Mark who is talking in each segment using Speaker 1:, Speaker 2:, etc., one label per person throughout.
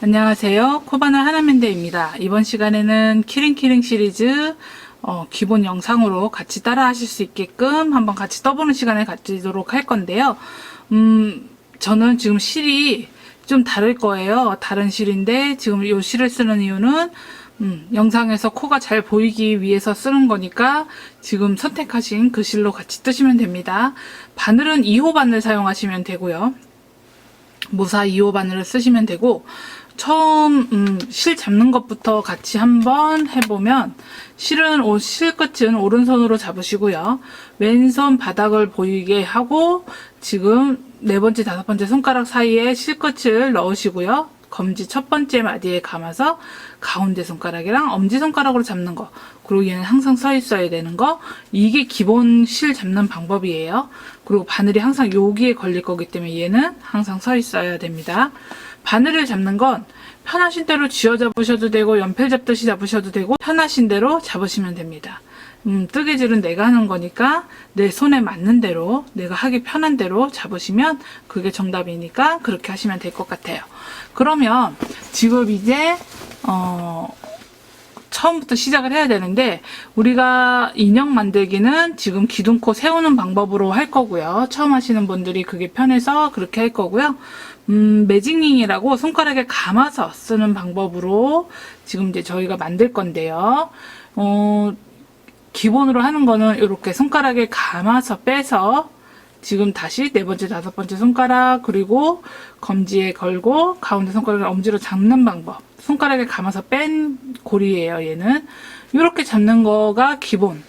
Speaker 1: 안녕하세요. 코바늘 하나맨대입니다. 이번 시간에는 키링키링 시리즈 기본 영상으로 같이 따라 하실 수 있게끔 한번 같이 떠보는 시간을 가지도록 할 건데요. 저는 지금 실이 좀 다를 거예요. 다른 실인데 지금 이 실을 쓰는 이유는 영상에서 코가 잘 보이기 위해서 쓰는 거니까 지금 선택하신 그 실로 같이 뜨시면 됩니다. 바늘은 2호 바늘 사용하시면 되고요. 무사 2호 바늘을 쓰시면 되고, 처음 실 잡는 것부터 같이 한번 해보면, 실 끝은 오른손으로 잡으시고요. 왼손 바닥을 보이게 하고 지금 4번째, 5번째 손가락 사이에 실 끝을 넣으시고요. 검지 첫 번째 마디에 감아서 가운데 손가락이랑 엄지 손가락으로 잡는 거, 그리고 얘는 항상 서 있어야 되는 거, 이게 기본 실 잡는 방법이에요. 그리고 바늘이 항상 여기에 걸릴 거기 때문에 얘는 항상 서 있어야 됩니다. 바늘을 잡는 건 편하신 대로 쥐어 잡으셔도 되고 연필 잡듯이 잡으셔도 되고 편하신 대로 잡으시면 됩니다. 뜨개질은 내가 하는 거니까 내 손에 맞는 대로, 내가 하기 편한 대로 잡으시면 그게 정답이니까 그렇게 하시면 될 것 같아요. 그러면 지금 이제 처음부터 시작을 해야 되는데, 우리가 인형 만들기는 지금 기둥코 세우는 방법으로 할 거고요. 처음 하시는 분들이 그게 편해서 그렇게 할 거고요. 매직링이라고 손가락에 감아서 쓰는 방법으로 지금 이제 저희가 만들 건데요. 기본으로 하는 거는 이렇게 손가락에 감아서 빼서 지금 다시 4번째, 5번째 손가락, 그리고 검지에 걸고 가운데 손가락을 엄지로 잡는 방법. 손가락에 감아서 뺀 고리예요, 얘는. 이렇게 잡는 거가 기본.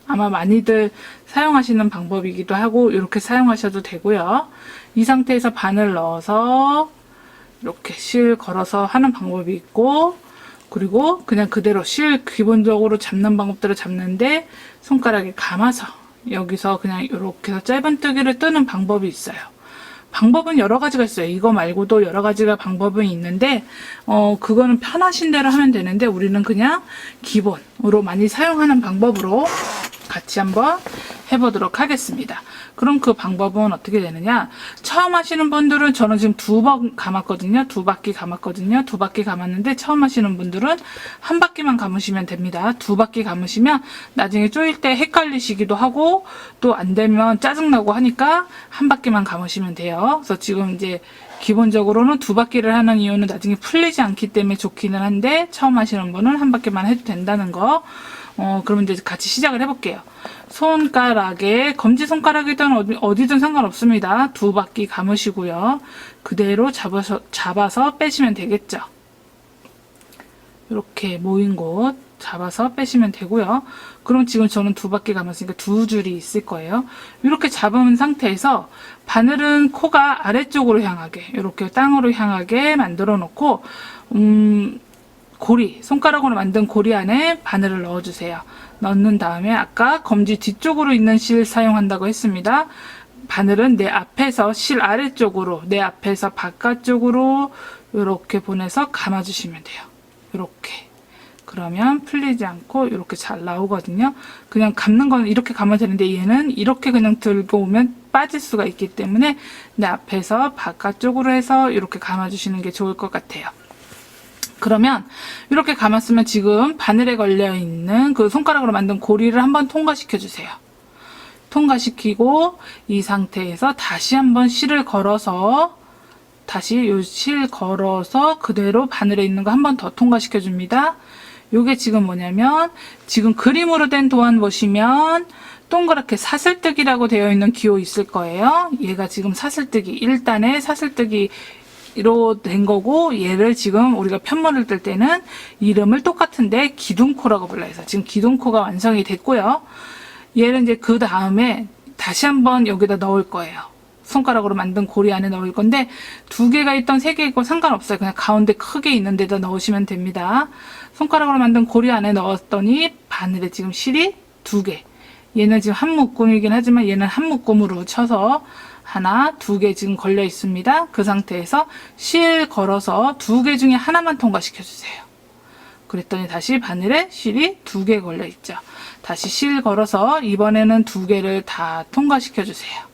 Speaker 1: 아마 많이들 사용하시는 방법이기도 하고 이렇게 사용하셔도 되고요. 이 상태에서 바늘 넣어서 이렇게 실 걸어서 하는 방법이 있고, 그리고 그냥 그대로 실 기본적으로 잡는 방법대로 잡는데 손가락에 감아서 여기서 그냥 이렇게 해서 짧은뜨기를 뜨는 방법이 있어요. 방법은 여러 가지가 있어요. 이거 말고도 여러 가지가 방법은 있는데 그거는 편하신 대로 하면 되는데, 우리는 그냥 기본으로 많이 사용하는 방법으로 같이 한번 해보도록 하겠습니다. 그럼 그 방법은 어떻게 되느냐? 처음 하시는 분들은, 저는 지금 2번 감았거든요. 2바퀴 감았거든요. 2바퀴 감았는데 처음 하시는 분들은 한 바퀴만 감으시면 됩니다. 2바퀴 감으시면 나중에 조일 때 헷갈리시기도 하고 또 안 되면 짜증나고 하니까 한 바퀴만 감으시면 돼요. 그래서 지금 이제 기본적으로는 2바퀴를 하는 이유는 나중에 풀리지 않기 때문에 좋기는 한데, 처음 하시는 분은 한 바퀴만 해도 된다는 거. 그러면 이제 같이 시작을 해볼게요. 손가락에, 검지손가락이든 어디든 상관없습니다. 2바퀴 감으시고요. 그대로 잡아서 빼시면 되겠죠. 이렇게 모인 곳 잡아서 빼시면 되고요. 그럼 지금 저는 2바퀴 감았으니까 2줄이 있을 거예요. 이렇게 잡은 상태에서 바늘은 코가 아래쪽으로 향하게, 이렇게 땅으로 향하게 만들어 놓고, 고리, 손가락으로 만든 고리 안에 바늘을 넣어주세요. 넣는 다음에 아까 검지 뒤쪽으로 있는 실 사용한다고 했습니다. 바늘은 내 앞에서 실 아래쪽으로, 내 앞에서 바깥쪽으로 이렇게 보내서 감아주시면 돼요. 이렇게. 그러면 풀리지 않고 이렇게 잘 나오거든요. 그냥 감는 건 이렇게 감아도 되는데, 얘는 이렇게 그냥 들고 오면 빠질 수가 있기 때문에 내 앞에서 바깥쪽으로 해서 이렇게 감아주시는 게 좋을 것 같아요. 그러면 이렇게 감았으면 지금 바늘에 걸려있는 그 손가락으로 만든 고리를 한번 통과시켜 주세요. 통과시키고 이 상태에서 다시 한번 실을 걸어서, 다시 요 실 걸어서 그대로 바늘에 있는 거 한번 더 통과시켜 줍니다. 요게 지금 뭐냐면, 지금 그림으로 된 도안 보시면 동그랗게 사슬뜨기라고 되어 있는 기호 있을 거예요. 얘가 지금 사슬뜨기 1단의 사슬뜨기 로 된 거고, 얘를 지금 우리가 편물을 뜰 때는 이름을 똑같은데 기둥코라고 불러요. 지금 기둥코가 완성이 됐고요. 얘를 이제 그 다음에 다시 한번 여기다 넣을 거예요. 손가락으로 만든 고리 안에 넣을 건데, 2개가 있던 3개 있고 상관없어요. 그냥 가운데 크게 있는 데다 넣으시면 됩니다. 손가락으로 만든 고리 안에 넣었더니 바늘에 지금 실이 2개. 얘는 지금 한 묶음이긴 하지만 얘는 한 묶음으로 쳐서 하나, 2개 지금 걸려 있습니다. 그 상태에서 실 걸어서 2개 중에 하나만 통과시켜 주세요. 그랬더니 다시 바늘에 실이 2개 걸려 있죠. 다시 실 걸어서 이번에는 2개를 다 통과시켜 주세요.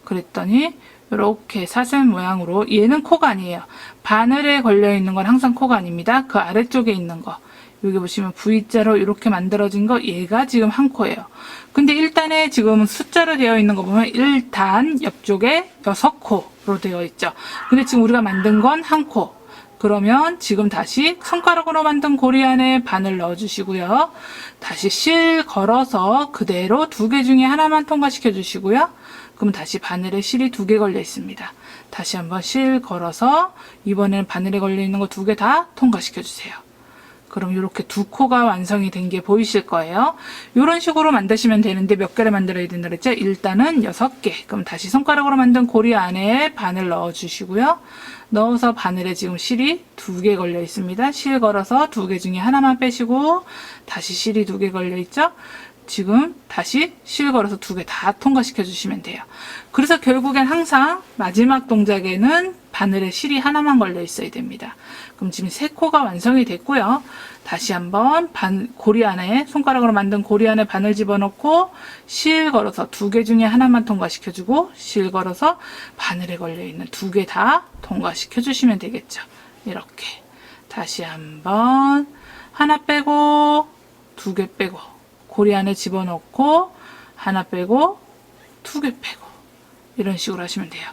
Speaker 1: 그랬더니 이렇게 사슴 모양으로, 얘는 코가 아니에요. 바늘에 걸려 있는 건 항상 코가 아닙니다. 그 아래쪽에 있는 거, 여기 보시면 V자로 이렇게 만들어진 거, 얘가 지금 한 코예요. 근데 1단에 지금 숫자로 되어 있는 거 보면 1단 옆쪽에 6코로 되어 있죠. 근데 지금 우리가 만든 건 한 코. 그러면 지금 다시 손가락으로 만든 고리 안에 바늘 넣어주시고요. 다시 실 걸어서 그대로 2개 중에 하나만 통과시켜 주시고요. 그럼 다시 바늘에 실이 2개 걸려 있습니다. 다시 한번 실 걸어서 이번에는 바늘에 걸려 있는 거 2개 다 통과시켜 주세요. 그럼 이렇게 2코가 완성이 된 게 보이실 거예요. 이런 식으로 만드시면 되는데 몇 개를 만들어야 된다 그랬죠? 일단은 6개. 그럼 다시 손가락으로 만든 고리 안에 바늘 넣어 주시고요. 넣어서 바늘에 지금 실이 2개 걸려 있습니다. 실 걸어서 2개 중에 하나만 빼시고 다시 실이 2개 걸려 있죠? 지금 다시 실 걸어서 2개 다 통과시켜 주시면 돼요. 그래서 결국엔 항상 마지막 동작에는 바늘에 실이 하나만 걸려 있어야 됩니다. 그럼 지금 3코가 완성이 됐고요. 다시 한번 고리 안에, 손가락으로 만든 고리 안에 바늘 집어넣고 실 걸어서 2개 중에 하나만 통과시켜주고 실 걸어서 바늘에 걸려있는 2개 다 통과시켜주시면 되겠죠. 이렇게 다시 한번 하나 빼고 2개 빼고 고리 안에 집어넣고 하나 빼고 2개 빼고 이런 식으로 하시면 돼요.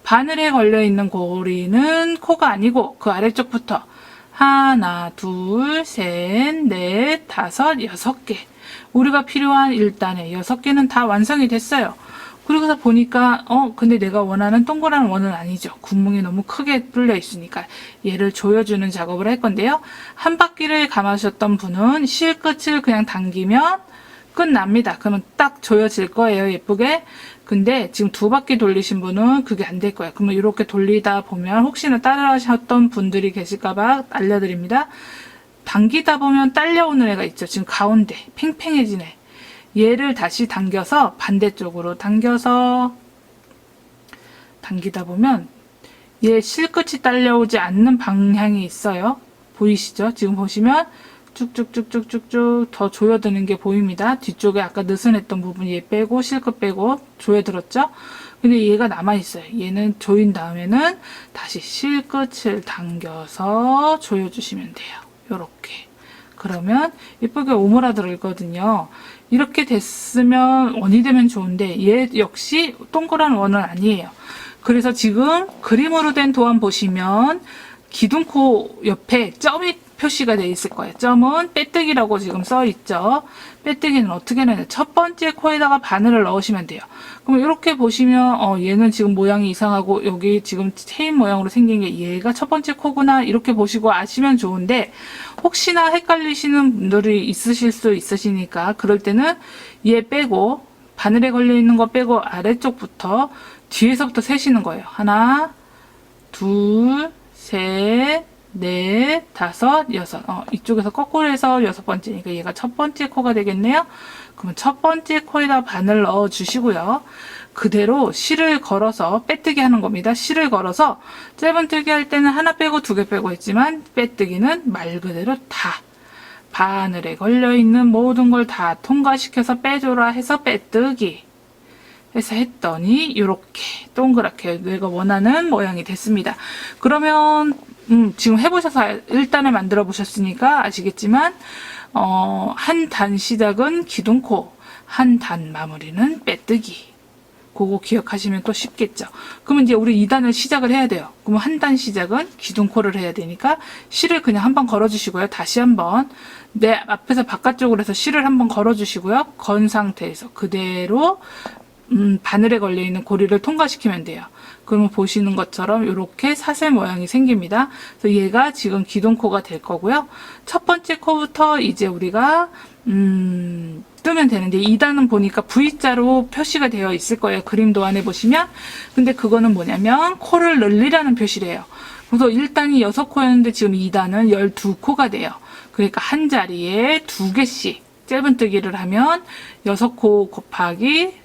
Speaker 1: 바늘에 걸려있는 고리는 코가 아니고 그 아래쪽부터 하나, 둘, 셋, 넷, 다섯, 6개. 우리가 필요한 1단에 6개는 다 완성이 됐어요. 그러고서 보니까 근데 내가 원하는 동그란 원은 아니죠. 구멍이 너무 크게 뚫려 있으니까 얘를 조여주는 작업을 할 건데요. 한 바퀴를 감으셨던 분은 실 끝을 그냥 당기면 끝납니다. 그러면 딱 조여질 거예요. 예쁘게. 근데 지금 2바퀴 돌리신 분은 그게 안 될 거예요. 그러면 이렇게 돌리다 보면 혹시나 따라 하셨던 분들이 계실까봐 알려드립니다. 당기다 보면 딸려오는 애가 있죠. 지금 가운데 팽팽해진 애. 얘를 다시 당겨서 반대쪽으로 당겨서 당기다 보면 얘 실끝이 딸려오지 않는 방향이 있어요. 보이시죠? 지금 보시면 쭉쭉쭉쭉쭉쭉 더 조여드는 게 보입니다. 뒤쪽에 아까 느슨했던 부분 얘 빼고 실끝 빼고 조여들었죠? 근데 얘가 남아있어요. 얘는 조인 다음에는 다시 실끝을 당겨서 조여주시면 돼요. 요렇게. 그러면 예쁘게 오므라들거든요. 이렇게 됐으면 원이 되면 좋은데 얘 역시 동그란 원은 아니에요. 그래서 지금 그림으로 된 도안 보시면 기둥코 옆에 점이 표시가 되어 있을 거예요. 점은 빼뜨기라고 지금 써 있죠. 빼뜨기는 어떻게 하냐? 첫 번째 코에다가 바늘을 넣으시면 돼요. 그럼 이렇게 보시면 얘는 지금 모양이 이상하고 여기 지금 체인 모양으로 생긴 게 얘가 첫 번째 코구나 이렇게 보시고 아시면 좋은데 혹시나 헷갈리시는 분들이 있으실 수 있으시니까 그럴 때는 얘 빼고 바늘에 걸려 있는 거 빼고 아래쪽부터 뒤에서부터 세시는 거예요. 하나, 둘, 셋, 넷, 다섯, 6. 이쪽에서 거꾸로 해서 6번째니까 얘가 첫 번째 코가 되겠네요. 그러면 첫 번째 코에다 바늘 넣어 주시고요. 그대로 실을 걸어서 빼뜨기 하는 겁니다. 실을 걸어서 짧은뜨기 할 때는 하나 빼고 2개 빼고 했지만 빼뜨기는 말 그대로 다 바늘에 걸려있는 모든 걸 다 통과시켜서 빼줘라 해서 빼뜨기 해서 했더니 이렇게 동그랗게 내가 원하는 모양이 됐습니다. 그러면 지금 해보셔서 1단을 만들어 보셨으니까 아시겠지만 한 단 시작은 기둥코, 한 단 마무리는 빼뜨기. 그거 기억하시면 또 쉽겠죠. 그러면 이제 우리 2단을 시작을 해야 돼요. 그러면 한 단 시작은 기둥코를 해야 되니까 실을 그냥 한번 걸어주시고요. 다시 한번 내 앞에서 바깥쪽으로 해서 실을 한번 걸어주시고요. 건 상태에서 그대로 바늘에 걸려있는 고리를 통과시키면 돼요. 그러면 보시는 것처럼 이렇게 사슬 모양이 생깁니다. 그래서 얘가 지금 기둥코가 될 거고요. 첫 번째 코부터 이제 우리가 뜨면 되는데 2단은 보니까 V자로 표시가 되어 있을 거예요. 그림도 안에 보시면. 근데 그거는 뭐냐면 코를 늘리라는 표시래요. 그래서 1단이 6코였는데 지금 2단은 12코가 돼요. 그러니까 한 자리에 2개씩 짧은뜨기를 하면 6코 곱하기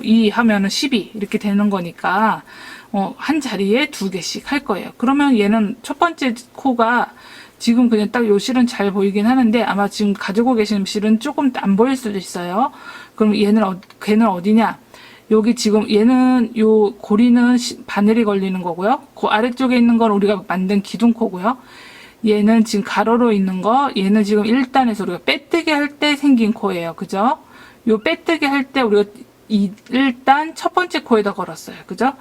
Speaker 1: 2 하면은 12 이렇게 되는 거니까 한 자리에 2개씩 할 거예요. 그러면 얘는 첫 번째 코가 지금 그냥 딱 요 실은 잘 보이긴 하는데 아마 지금 가지고 계신 실은 조금 안 보일 수도 있어요. 그럼 걔는 어디냐? 여기 지금 얘는 요 고리는 바늘이 걸리는 거고요. 그 아래쪽에 있는 건 우리가 만든 기둥코고요. 얘는 지금 가로로 있는 거, 얘는 지금 1단에서 우리가 빼뜨기 할 때 생긴 코예요. 그죠? 요 빼뜨기 할 때 우리가 이 1단 첫 번째 코에다 걸었어요. 그죠?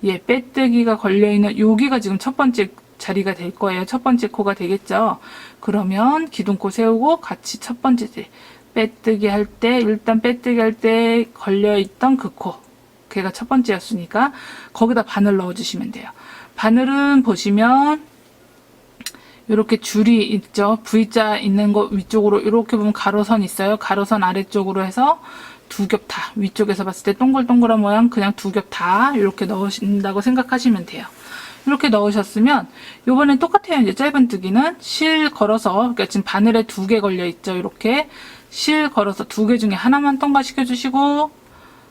Speaker 1: 얘 빼뜨기가 걸려있는 여기가 지금 첫 번째 자리가 될 거예요. 첫 번째 코가 되겠죠? 그러면 기둥코 세우고 같이 첫 번째 빼뜨기 할 때, 일단 빼뜨기 할 때 걸려있던 그 코. 걔가 첫 번째였으니까 거기다 바늘 넣어주시면 돼요. 바늘은 보시면 이렇게 줄이 있죠. V자 있는 거 위쪽으로 이렇게 보면 가로선 있어요. 가로선 아래쪽으로 해서 두 겹 다, 위쪽에서 봤을 때 동글동글한 모양 그냥 두 겹 다 이렇게 넣으신다고 생각하시면 돼요. 이렇게 넣으셨으면 요번엔 똑같아요. 이제 짧은뜨기는 실 걸어서, 그러니까 지금 바늘에 두 개 걸려 있죠. 이렇게 실 걸어서 두 개 중에 하나만 통과시켜 주시고,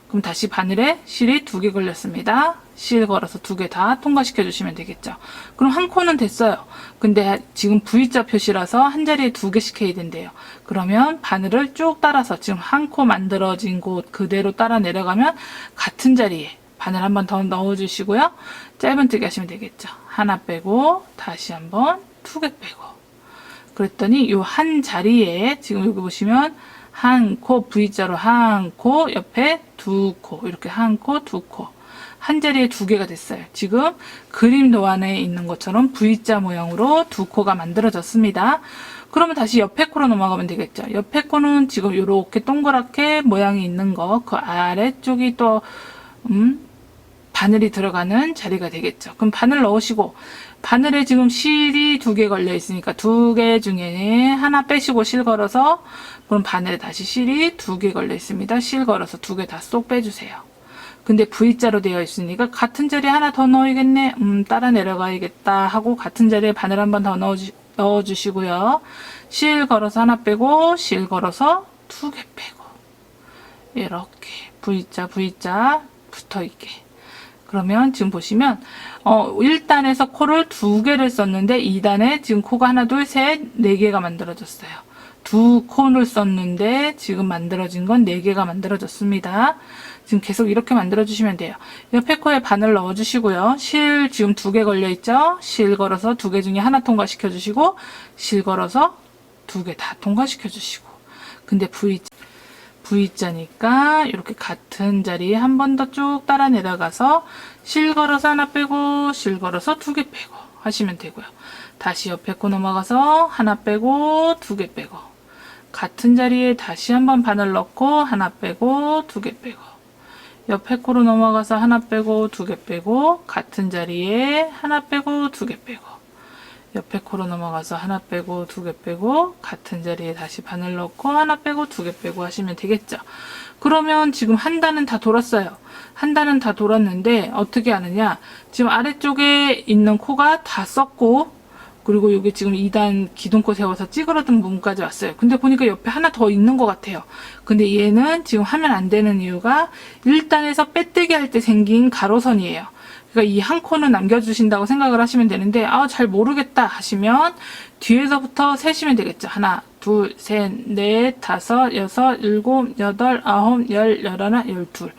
Speaker 1: 그럼 다시 바늘에 실이 두 개 걸렸습니다. 실 걸어서 두 개 다 통과시켜 주시면 되겠죠. 그럼 한 코는 됐어요. 근데 지금 V자 표시라서 한 자리에 두 개씩 해야 된대요. 그러면 바늘을 쭉 따라서 지금 한 코 만들어진 곳 그대로 따라 내려가면 같은 자리에 바늘 한 번 더 넣어 주시고요. 짧은뜨기 하시면 되겠죠. 하나 빼고 다시 한번 두 개 빼고, 그랬더니 요 한 자리에 지금 여기 보시면 한 코, V자로 한 코, 옆에 두 코, 이렇게 한 코, 두 코. 한 자리에 두 개가 됐어요. 지금 그림 도안에 있는 것처럼 V자 모양으로 두 코가 만들어졌습니다. 그러면 다시 옆에 코로 넘어가면 되겠죠. 옆에 코는 지금 이렇게 동그랗게 모양이 있는 거, 그 아래쪽이 또 바늘이 들어가는 자리가 되겠죠. 그럼 바늘 넣으시고, 바늘에 지금 실이 두 개 걸려 있으니까 두 개 중에 하나 빼시고 실 걸어서, 그럼 바늘에 다시 실이 두 개 걸려 있습니다. 실 걸어서 두 개 다 쏙 빼주세요. 근데 V자로 되어 있으니까 같은 자리에 하나 더 넣어야겠네. 따라 내려가야겠다 하고 같은 자리에 바늘 한 번 더 넣어주시고요. 실 걸어서 하나 빼고, 실 걸어서 두 개 빼고, 이렇게 V자 붙어 있게. 그러면 지금 보시면 1단에서 코를 두 개를 썼는데 2단에 지금 코가 하나, 둘, 셋, 네 개가 만들어졌어요. 두 코를 썼는데 지금 만들어진 건 네 개가 만들어졌습니다. 지금 계속 이렇게 만들어주시면 돼요. 옆에 코에 바늘 넣어주시고요. 실 지금 두 개 걸려있죠? 실 걸어서 두 개 중에 하나 통과시켜주시고, 실 걸어서 두 개 다 통과시켜주시고. 근데 V자니까 이렇게 같은 자리에 한 번 더 쭉 따라 내려가서 실 걸어서 하나 빼고, 실 걸어서 두 개 빼고 하시면 되고요. 다시 옆에 코 넘어가서 하나 빼고, 두 개 빼고, 같은 자리에 다시 한번 바늘 넣고 하나 빼고, 두 개 빼고, 옆에 코로 넘어가서 하나 빼고, 두 개 빼고, 같은 자리에 하나 빼고, 두 개 빼고, 옆에 코로 넘어가서 하나 빼고, 두 개 빼고, 같은 자리에 다시 바늘 넣고 하나 빼고, 두 개 빼고 하시면 되겠죠. 그러면 지금 한 단은 다 돌았어요. 한 단은 다 돌았는데 어떻게 하느냐, 지금 아래쪽에 있는 코가 다 썼고, 그리고 여기 지금 2단 기둥코 세워서 찌그러든 부분까지 왔어요. 근데 보니까 옆에 하나 더 있는 것 같아요. 근데 얘는 지금 하면 안 되는 이유가 1단에서 빼뜨기 할 때 생긴 가로선이에요. 그러니까 이 한 코는 남겨주신다고 생각을 하시면 되는데, 잘 모르겠다 하시면 뒤에서부터 세시면 되겠죠. 하나, 둘, 셋, 넷, 다섯, 여섯, 일곱, 여덟, 아홉, 열, 열하나, 열둘.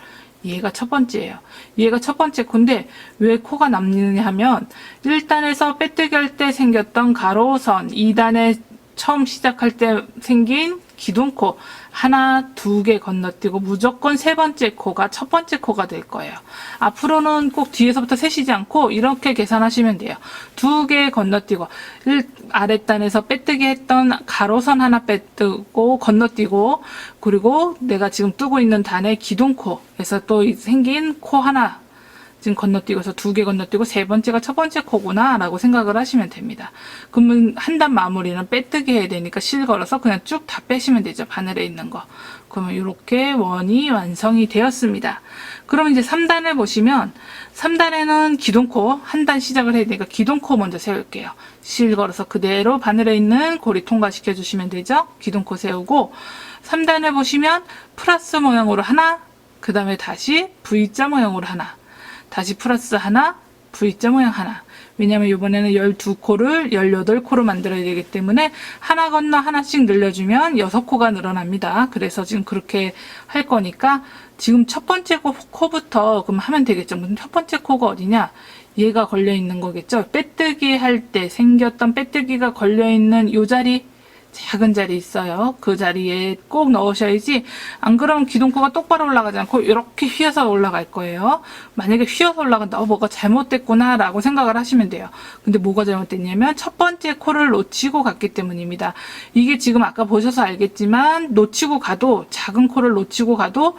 Speaker 1: 얘가 첫 번째예요. 얘가 첫 번째 코인데 왜 코가 남느냐 하면 1단에서 빼뜨기 할 때 생겼던 가로선, 2단에 처음 시작할 때 생긴 기둥코 하나, 두 개 건너뛰고 무조건 세 번째 코가 첫 번째 코가 될 거예요. 앞으로는 꼭 뒤에서부터 세시지 않고 이렇게 계산하시면 돼요. 두 개 건너뛰고 아랫단에서 빼뜨기 했던 가로선 하나 빼뜨고 건너뛰고, 그리고 내가 지금 뜨고 있는 단의 기둥코에서 또 생긴 코 하나 지금 건너뛰고서 두 개 건너뛰고 세 번째가 첫 번째 코구나 라고 생각을 하시면 됩니다. 그러면 한 단 마무리는 빼뜨기 해야 되니까 실 걸어서 그냥 쭉 다 빼시면 되죠. 바늘에 있는 거. 그러면 이렇게 원이 완성이 되었습니다. 그럼 이제 3단을 보시면 3단에는 기둥코 한 단 시작을 해야 되니까 기둥코 먼저 세울게요. 실 걸어서 그대로 바늘에 있는 고리 통과시켜 주시면 되죠. 기둥코 세우고 3단을 보시면 플러스 모양으로 하나, 그 다음에 다시 V자 모양으로 하나, 다시 플러스 하나, V자 모양 하나. 왜냐면 이번에는 12코를 18코로 만들어야 되기 때문에 하나 건너 하나씩 늘려주면 6코가 늘어납니다. 그래서 지금 그렇게 할 거니까 지금 첫 번째 코부터 그럼 하면 되겠죠. 무슨 첫 번째 코가 어디냐? 얘가 걸려 있는 거겠죠. 빼뜨기 할 때 생겼던 빼뜨기가 걸려 있는 요 자리, 작은 자리 있어요. 그 자리에 꼭 넣으셔야지. 안 그러면 기둥코가 똑바로 올라가지 않고 이렇게 휘어서 올라갈 거예요. 만약에 휘어서 올라간다, 뭐가 잘못됐구나 라고 생각을 하시면 돼요. 근데 뭐가 잘못됐냐면 첫 번째 코를 놓치고 갔기 때문입니다. 이게 지금 아까 보셔서 알겠지만 놓치고 가도, 작은 코를 놓치고 가도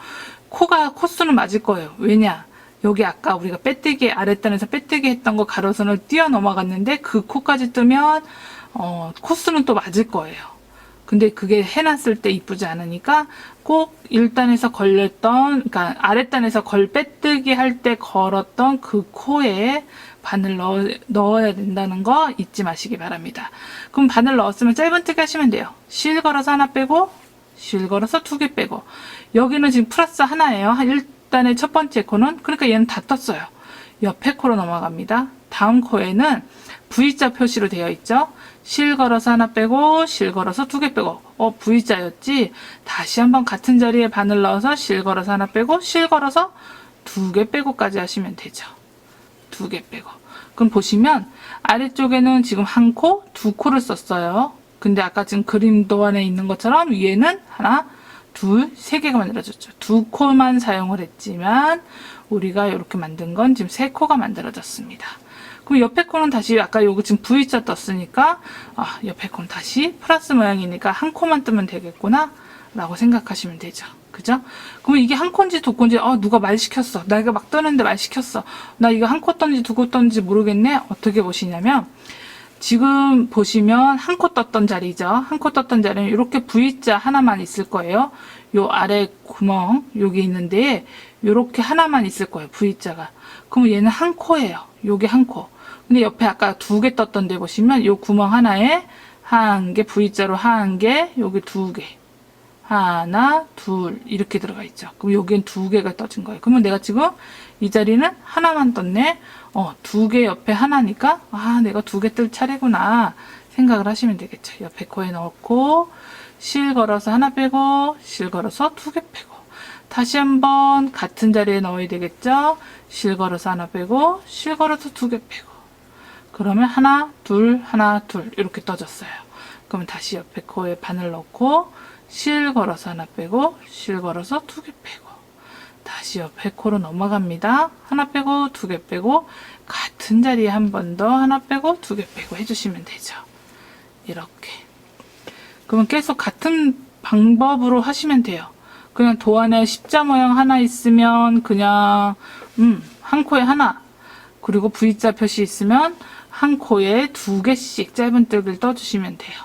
Speaker 1: 코수는 맞을 거예요. 왜냐? 여기 아까 우리가 빼뜨기, 아랫단에서 빼뜨기 했던 거 가로선을 뛰어 넘어갔는데 그 코까지 뜨면 코수는 또 맞을 거예요. 근데 그게 해놨을 때 이쁘지 않으니까 꼭 1단에서 걸렸던, 그러니까 아랫단에서 빼뜨기 할 때 걸었던 그 코에 바늘 넣어야 된다는 거 잊지 마시기 바랍니다. 그럼 바늘 넣었으면 짧은뜨기 하시면 돼요. 실 걸어서 하나 빼고, 실 걸어서 2개 빼고. 여기는 지금 플러스 하나예요. 1단의 첫 번째 코는. 그러니까 얘는 다 떴어요. 옆에 코로 넘어갑니다. 다음 코에는 V자 표시로 되어 있죠. 실 걸어서 하나 빼고, 실 걸어서 2개 빼고. V자였지? 다시 한번 같은 자리에 바늘 넣어서 실 걸어서 하나 빼고, 실 걸어서 2개 빼고까지 하시면 되죠. 2개 빼고. 그럼 보시면 아래쪽에는 지금 한 코, 2코를 썼어요. 근데 아까 지금 그림 도안에 있는 것처럼 위에는 하나, 둘, 3개가 만들어졌죠. 2코만 사용을 했지만 우리가 이렇게 만든 건 지금 3코가 만들어졌습니다. 그럼 옆에 코는 다시 아까 요거 지금 V자 떴으니까 옆에 코는 다시 플러스 모양이니까 한 코만 뜨면 되겠구나 라고 생각하시면 되죠. 그죠? 그럼 이게 한 코인지 2코인지 누가 말 시켰어. 나 이거 막 떠는데 말 시켰어. 나 이거 한 코 떴는지 2코 떴는지 모르겠네. 어떻게 보시냐면 지금 보시면 한 코 떴던 자리죠. 한 코 떴던 자리는 이렇게 V자 하나만 있을 거예요. 요 아래 구멍 여기 있는데 이렇게 하나만 있을 거예요. V자가. 그럼 얘는 한 코예요. 요게 한 코. 근데 옆에 아까 2개 떴던 데 보시면 요 구멍 하나에 한 개, V자로 한 개, 여기 2개. 하나, 둘 이렇게 들어가 있죠. 그럼 여기엔 2개가 떠진 거예요. 그러면 내가 지금 이 자리는 하나만 떴네. 2개 옆에 하나니까 내가 2개 뜰 차례구나 생각을 하시면 되겠죠. 옆에 코에 넣고 실 걸어서 하나 빼고 실 걸어서 2개 빼고 다시 한번 같은 자리에 넣어야 되겠죠. 실 걸어서 하나 빼고 실 걸어서 2개 빼고 그러면 하나 둘 이렇게 떠졌어요. 그러면 다시 옆에 코에 바늘 넣고 실 걸어서 하나 빼고 실 걸어서 2개 빼고 다시 옆에 코로 넘어갑니다. 하나 빼고 2개 빼고 같은 자리에 한 번 더 하나 빼고 2개 빼고 해주시면 되죠. 이렇게. 그러면 계속 같은 방법으로 하시면 돼요. 그냥 도안에 십자 모양 하나 있으면 그냥 한 코에 하나 그리고 V자 표시 있으면 한 코에 2개씩 짧은뜨기를 떠주시면 돼요.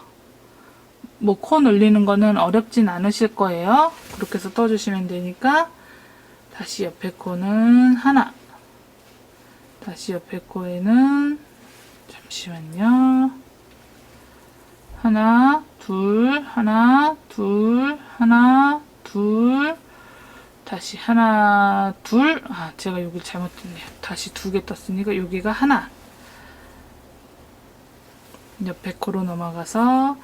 Speaker 1: 뭐 코 늘리는 거는 어렵진 않으실 거예요. 그렇게 해서 떠주시면 되니까 다시 옆에 코는 하나 다시 옆에 코에는 잠시만요. 하나 둘 하나 둘 하나 둘 다시 하나 둘 제가 여기 잘못했네요. 다시 2개 떴으니까 여기가 하나 옆에 코로 넘어가서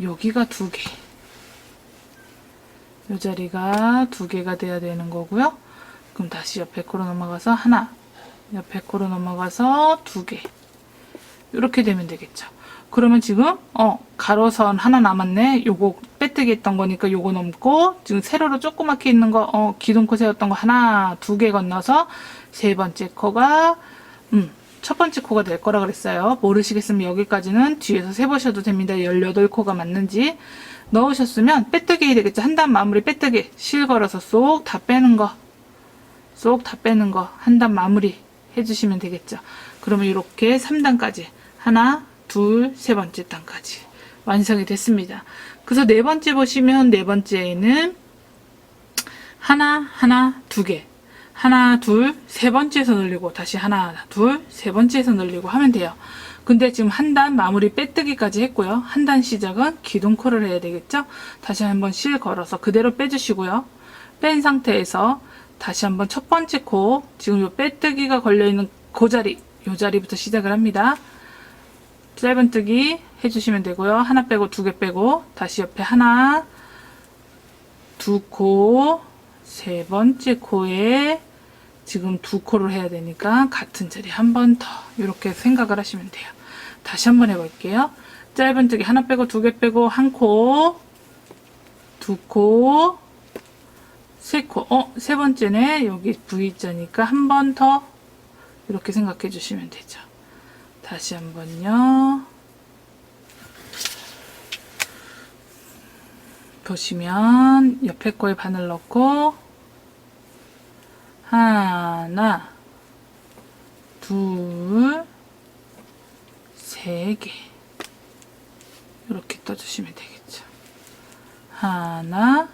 Speaker 1: 여기가 2개 이 자리가 2개가 돼야 되는 거고요. 그럼 다시 옆에 코로 넘어가서 하나 옆에 코로 넘어가서 2개 이렇게 되면 되겠죠. 그러면 지금 가로선 하나 남았네. 요거 빼뜨기 했던 거니까 요거 넘고 지금 세로로 조그맣게 있는 거 기둥코 세웠던 거 하나 2개 건너서 세 번째 코가 첫 번째 코가 될 거라 그랬어요. 모르시겠으면 여기까지는 뒤에서 세보셔도 됩니다. 18코가 맞는지 넣으셨으면 빼뜨기 해야 되겠죠. 한 단 마무리 빼뜨기 실 걸어서 쏙 다 빼는 거 한 단 마무리 해주시면 되겠죠. 그러면 이렇게 3단까지 하나 둘 세 번째 단까지 완성이 됐습니다. 그래서 네 번째 보시면 네 번째에는 하나 2개 하나 둘 세 번째에서 늘리고 다시 하나 둘 세 번째에서 늘리고 하면 돼요. 근데 지금 한 단 마무리 빼뜨기까지 했고요. 한 단 시작은 기둥코를 해야 되겠죠. 다시 한번 실 걸어서 그대로 빼주시고요. 뺀 상태에서 다시 한번 첫 번째 코 지금 요 빼뜨기가 걸려있는 그 자리 요 자리부터 시작을 합니다. 짧은뜨기 해주시면 되고요. 하나 빼고 두 개 빼고 다시 옆에 하나, 두 코, 세 번째 코에 지금 두 코를 해야 되니까 같은 자리 한 번 더 이렇게 생각을 하시면 돼요. 다시 한번 해볼게요. 짧은뜨기 하나 빼고 두 개 빼고 한 코, 두 코, 세 코. 세 번째는 여기 V자니까 한 번 더 이렇게 생각해 주시면 되죠. 다시 한번요. 보시면 옆에 코에 바늘 넣고 하나, 둘, 세 개 이렇게 떠주시면 되겠죠. 하나,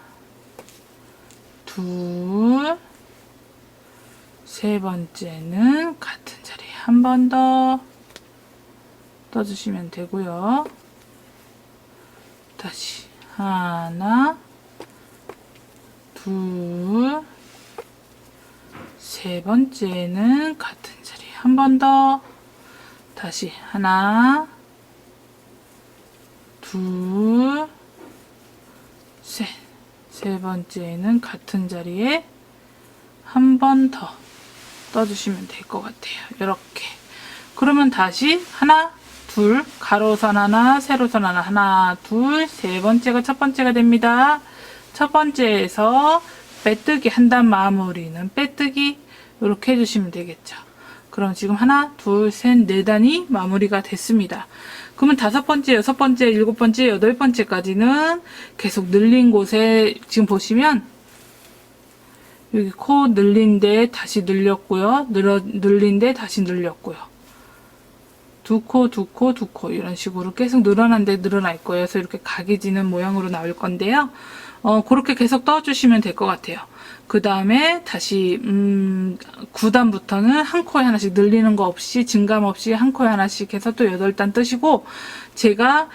Speaker 1: 둘, 세 번째는 같은 자리에 한 번 더 떠주시면 되고요. 다시 하나, 둘, 세 번째는 같은 자리에 한 번 더 다시 하나, 둘, 셋. 세 번째는 같은 자리에 한 번 더 떠주시면 될 것 같아요. 이렇게. 그러면 다시 하나, 둘, 가로선 하나, 세로선 하나, 하나, 둘, 세 번째가 첫 번째가 됩니다. 첫 번째에서 빼뜨기 한 단 마무리는 빼뜨기 이렇게 해주시면 되겠죠. 그럼 지금 하나, 둘, 셋, 네 단이 마무리가 됐습니다. 그러면 다섯 번째, 여섯 번째, 일곱 번째, 여덟 번째까지는 계속 늘린 곳에 지금 보시면 여기 코 늘린 데 다시 늘렸고요. 늘린 데 다시 늘렸고요. 두 코, 두 코, 두 코 이런 식으로 계속 늘어난 데 늘어나 있고요. 그래서 이렇게 각이 지는 모양으로 나올 건데요. 그렇게 계속 떠주시면 될 것 같아요. 그 다음에 다시 9단부터는 한 코에 하나씩 늘리는 거 없이 증감 없이 한 코에 하나씩 해서 또 8단 뜨시고 제가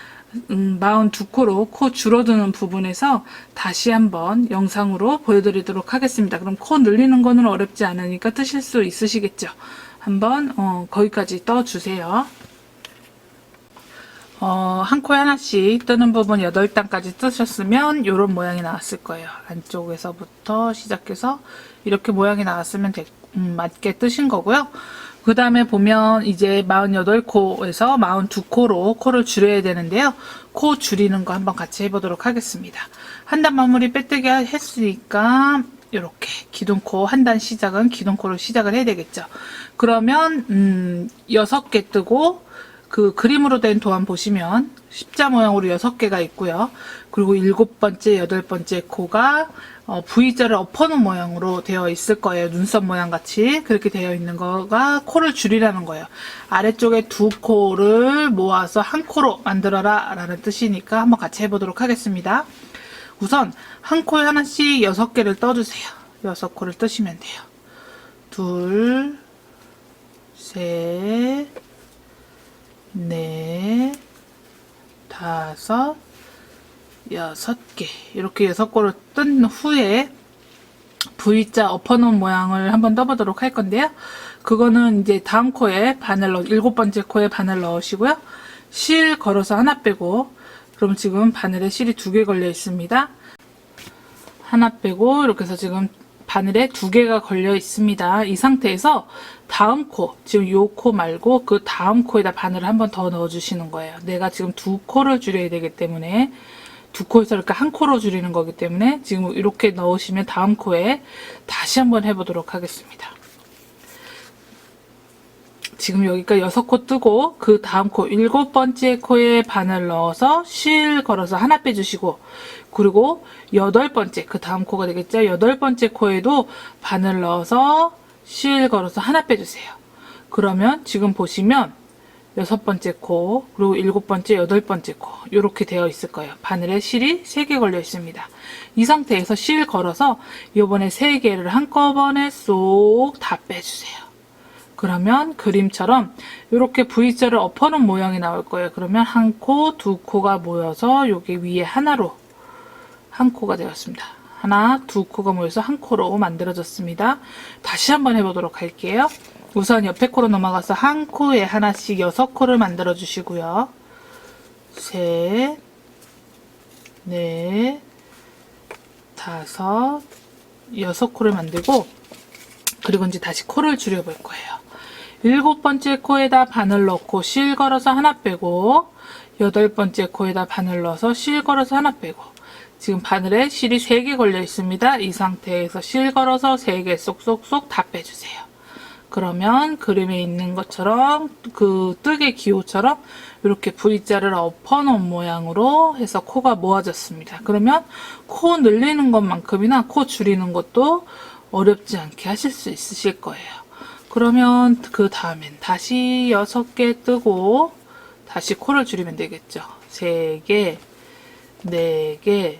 Speaker 1: 42코로 코 줄어드는 부분에서 다시 한번 영상으로 보여드리도록 하겠습니다. 그럼 코 늘리는 거는 어렵지 않으니까 뜨실 수 있으시겠죠. 한번 거기까지 떠주세요. 한 코에 하나씩 뜨는 부분 8단까지 뜨셨으면 이런 모양이 나왔을 거예요. 안쪽에서부터 시작해서 이렇게 모양이 나왔으면 맞게 뜨신 거고요. 그 다음에 보면 이제 48코에서 42코로 코를 줄여야 되는데요. 코 줄이는 거 한번 같이 해보도록 하겠습니다. 한 단 마무리 빼뜨기 했으니까 이렇게 기둥코 한 단 시작은 기둥코로 시작을 해야 되겠죠. 그러면 6개 뜨고 그 그림으로 된 도안 보시면 십자 모양으로 6개가 있고요. 그리고 7번째, 8번째 코가 V자를 엎어놓은 모양으로 되어 있을 거예요. 눈썹 모양 같이 그렇게 되어 있는 거가 코를 줄이라는 거예요. 아래쪽에 두 코를 모아서 한 코로 만들어라 라는 뜻이니까 한번 같이 해보도록 하겠습니다. 우선 한 코에 하나씩 6개를 떠주세요. 6코를 뜨시면 돼요. 둘, 셋, 넷, 다섯, 6개 이렇게 6코를 뜬 후에 V자 엎어놓은 모양을 한번 떠보도록 할 건데요. 그거는 이제 다음 코에 바늘 7번째 코에 바늘 넣으시고요. 실 걸어서 하나 빼고 그럼 지금 바늘에 실이 2개 걸려 있습니다. 하나 빼고 이렇게 해서 지금 바늘에 2개가 걸려 있습니다. 이 상태에서 다음 코, 지금 요 코 말고 그 다음 코에다 바늘을 한 번 더 넣어 주시는 거예요. 내가 지금 2코를 줄여야 되기 때문에 2코에서 이렇게 한 코로 줄이는 거기 때문에 지금 이렇게 넣으시면 다음 코에 다시 한번 해보도록 하겠습니다. 지금 여기가 6코 뜨고 그 다음 코 7번째 코에 바늘 넣어서 실 걸어서 하나 빼주시고 그리고 8번째 그 다음 코가 되겠죠. 8번째 코에도 바늘 넣어서 실 걸어서 하나 빼주세요. 그러면 지금 보시면 6번째 코 그리고 7번째 8번째 코 이렇게 되어 있을 거예요. 바늘에 실이 3개 걸려 있습니다. 이 상태에서 실 걸어서 이번에 3개를 한꺼번에 쏙 다 빼주세요. 그러면 그림처럼 이렇게 V자를 엎어놓은 모양이 나올 거예요. 그러면 한 코, 두 코가 모여서 여기 위에 하나로 한 코가 되었습니다. 하나, 두 코가 모여서 한 코로 만들어졌습니다. 다시 한번 해보도록 할게요. 우선 옆에 코로 넘어가서 한 코에 하나씩 6코를 만들어 주시고요. 셋, 넷, 다섯, 6코를 만들고, 그리고 이제 다시 코를 줄여볼 거예요. 7번째 코에다 바늘 넣고 실 걸어서 하나 빼고, 8번째 코에다 바늘 넣어서 실 걸어서 하나 빼고, 지금 바늘에 실이 3개 걸려 있습니다. 이 상태에서 실 걸어서 3개 쏙쏙쏙 다 빼주세요. 그러면 그림에 있는 것처럼 그 뜨개 기호처럼 이렇게 V자를 엎어놓은 모양으로 해서 코가 모아졌습니다. 그러면 코 늘리는 것만큼이나 코 줄이는 것도 어렵지 않게 하실 수 있으실 거예요. 그러면 그 다음엔 다시 6개 뜨고 다시 코를 줄이면 되겠죠. 3개, 4개,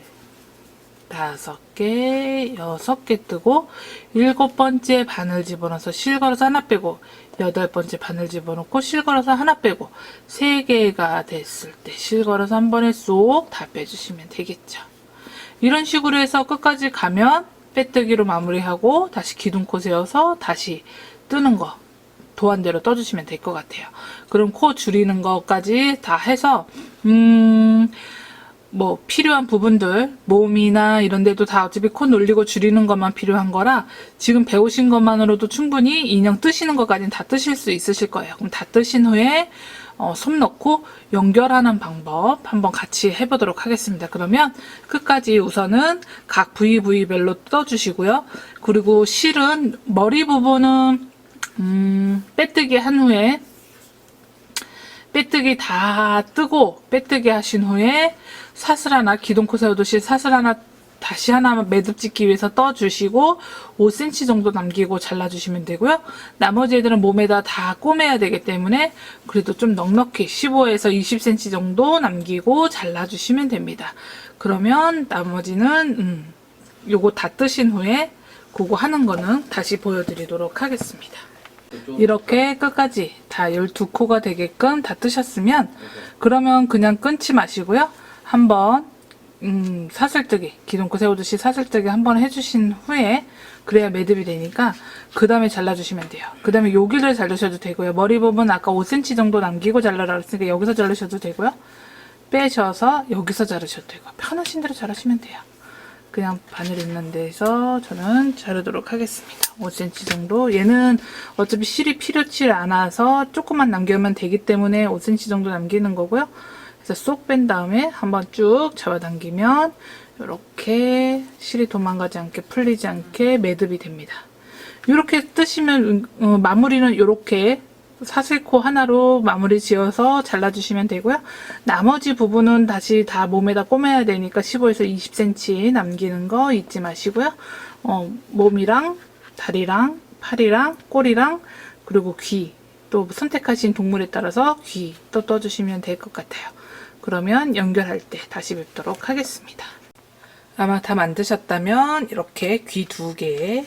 Speaker 1: 5개, 6개 뜨고 7번째 바늘 집어넣어서 실 걸어서 하나 빼고 8번째 바늘 집어넣고 실 걸어서 하나 빼고 3개가 됐을 때 실 걸어서 한 번에 쏙 다 빼주시면 되겠죠. 이런 식으로 해서 끝까지 가면 빼뜨기로 마무리하고 다시 기둥코 세워서 다시 뜨는 거 도안대로 떠주시면 될 것 같아요. 그럼 코 줄이는 것까지 다 해서 뭐 필요한 부분들 몸이나 이런 데도 다 어차피 코 놀리고 줄이는 것만 필요한 거라 지금 배우신 것만으로도 충분히 인형 뜨시는 것까지는 다 뜨실 수 있으실 거예요. 그럼 다 뜨신 후에 솜 넣고 연결하는 방법 한번 같이 해보도록 하겠습니다. 그러면 끝까지 우선은 각 부위별로 떠주시고요. 그리고 실은 머리 부분은 빼뜨기 한 후에 빼뜨기 다 뜨고 빼뜨기 하신 후에 사슬 하나 기둥코 세우듯이 사슬 하나 다시 하나 매듭 짓기 위해서 떠주시고 5cm 정도 남기고 잘라주시면 되고요. 나머지 애들은 몸에다 다 꼬매야 되기 때문에 그래도 좀 넉넉히 15에서 20cm 정도 남기고 잘라주시면 됩니다. 그러면 나머지는 요거 다 뜨신 후에 그거 하는 거는 다시 보여드리도록 하겠습니다. 이렇게 끝까지 다 12코가 되게끔 다 뜨셨으면 그러면 그냥 끊지 마시고요. 한번 사슬뜨기 기둥코 세우듯이 사슬뜨기 한번 해주신 후에 그래야 매듭이 되니까 그 다음에 잘라주시면 돼요. 그 다음에 여기를 자르셔도 되고요. 머리 부분 아까 5cm 정도 남기고 잘라라 그랬으니까 여기서 자르셔도 되고요. 빼셔서 여기서 자르셔도 되고 편하신 대로 자르시면 돼요. 그냥 바늘 있는 데서 저는 자르도록 하겠습니다. 5cm 정도. 얘는 어차피 실이 필요치 않아서 조금만 남기면 되기 때문에 5cm 정도 남기는 거고요. 그래서 쏙 뺀 다음에 한번 쭉 잡아당기면 이렇게 실이 도망가지 않게 풀리지 않게 매듭이 됩니다. 이렇게 뜨시면 마무리는 이렇게 사슬코 하나로 마무리 지어서 잘라주시면 되고요. 나머지 부분은 다시 다 몸에다 꼬매야 되니까 15에서 20cm 남기는 거 잊지 마시고요. 몸이랑 다리랑 팔이랑 꼬리랑 그리고 귀 또 선택하신 동물에 따라서 귀 또 떠주시면 될 것 같아요. 그러면 연결할 때 다시 뵙도록 하겠습니다. 아마 다 만드셨다면 이렇게 귀 2개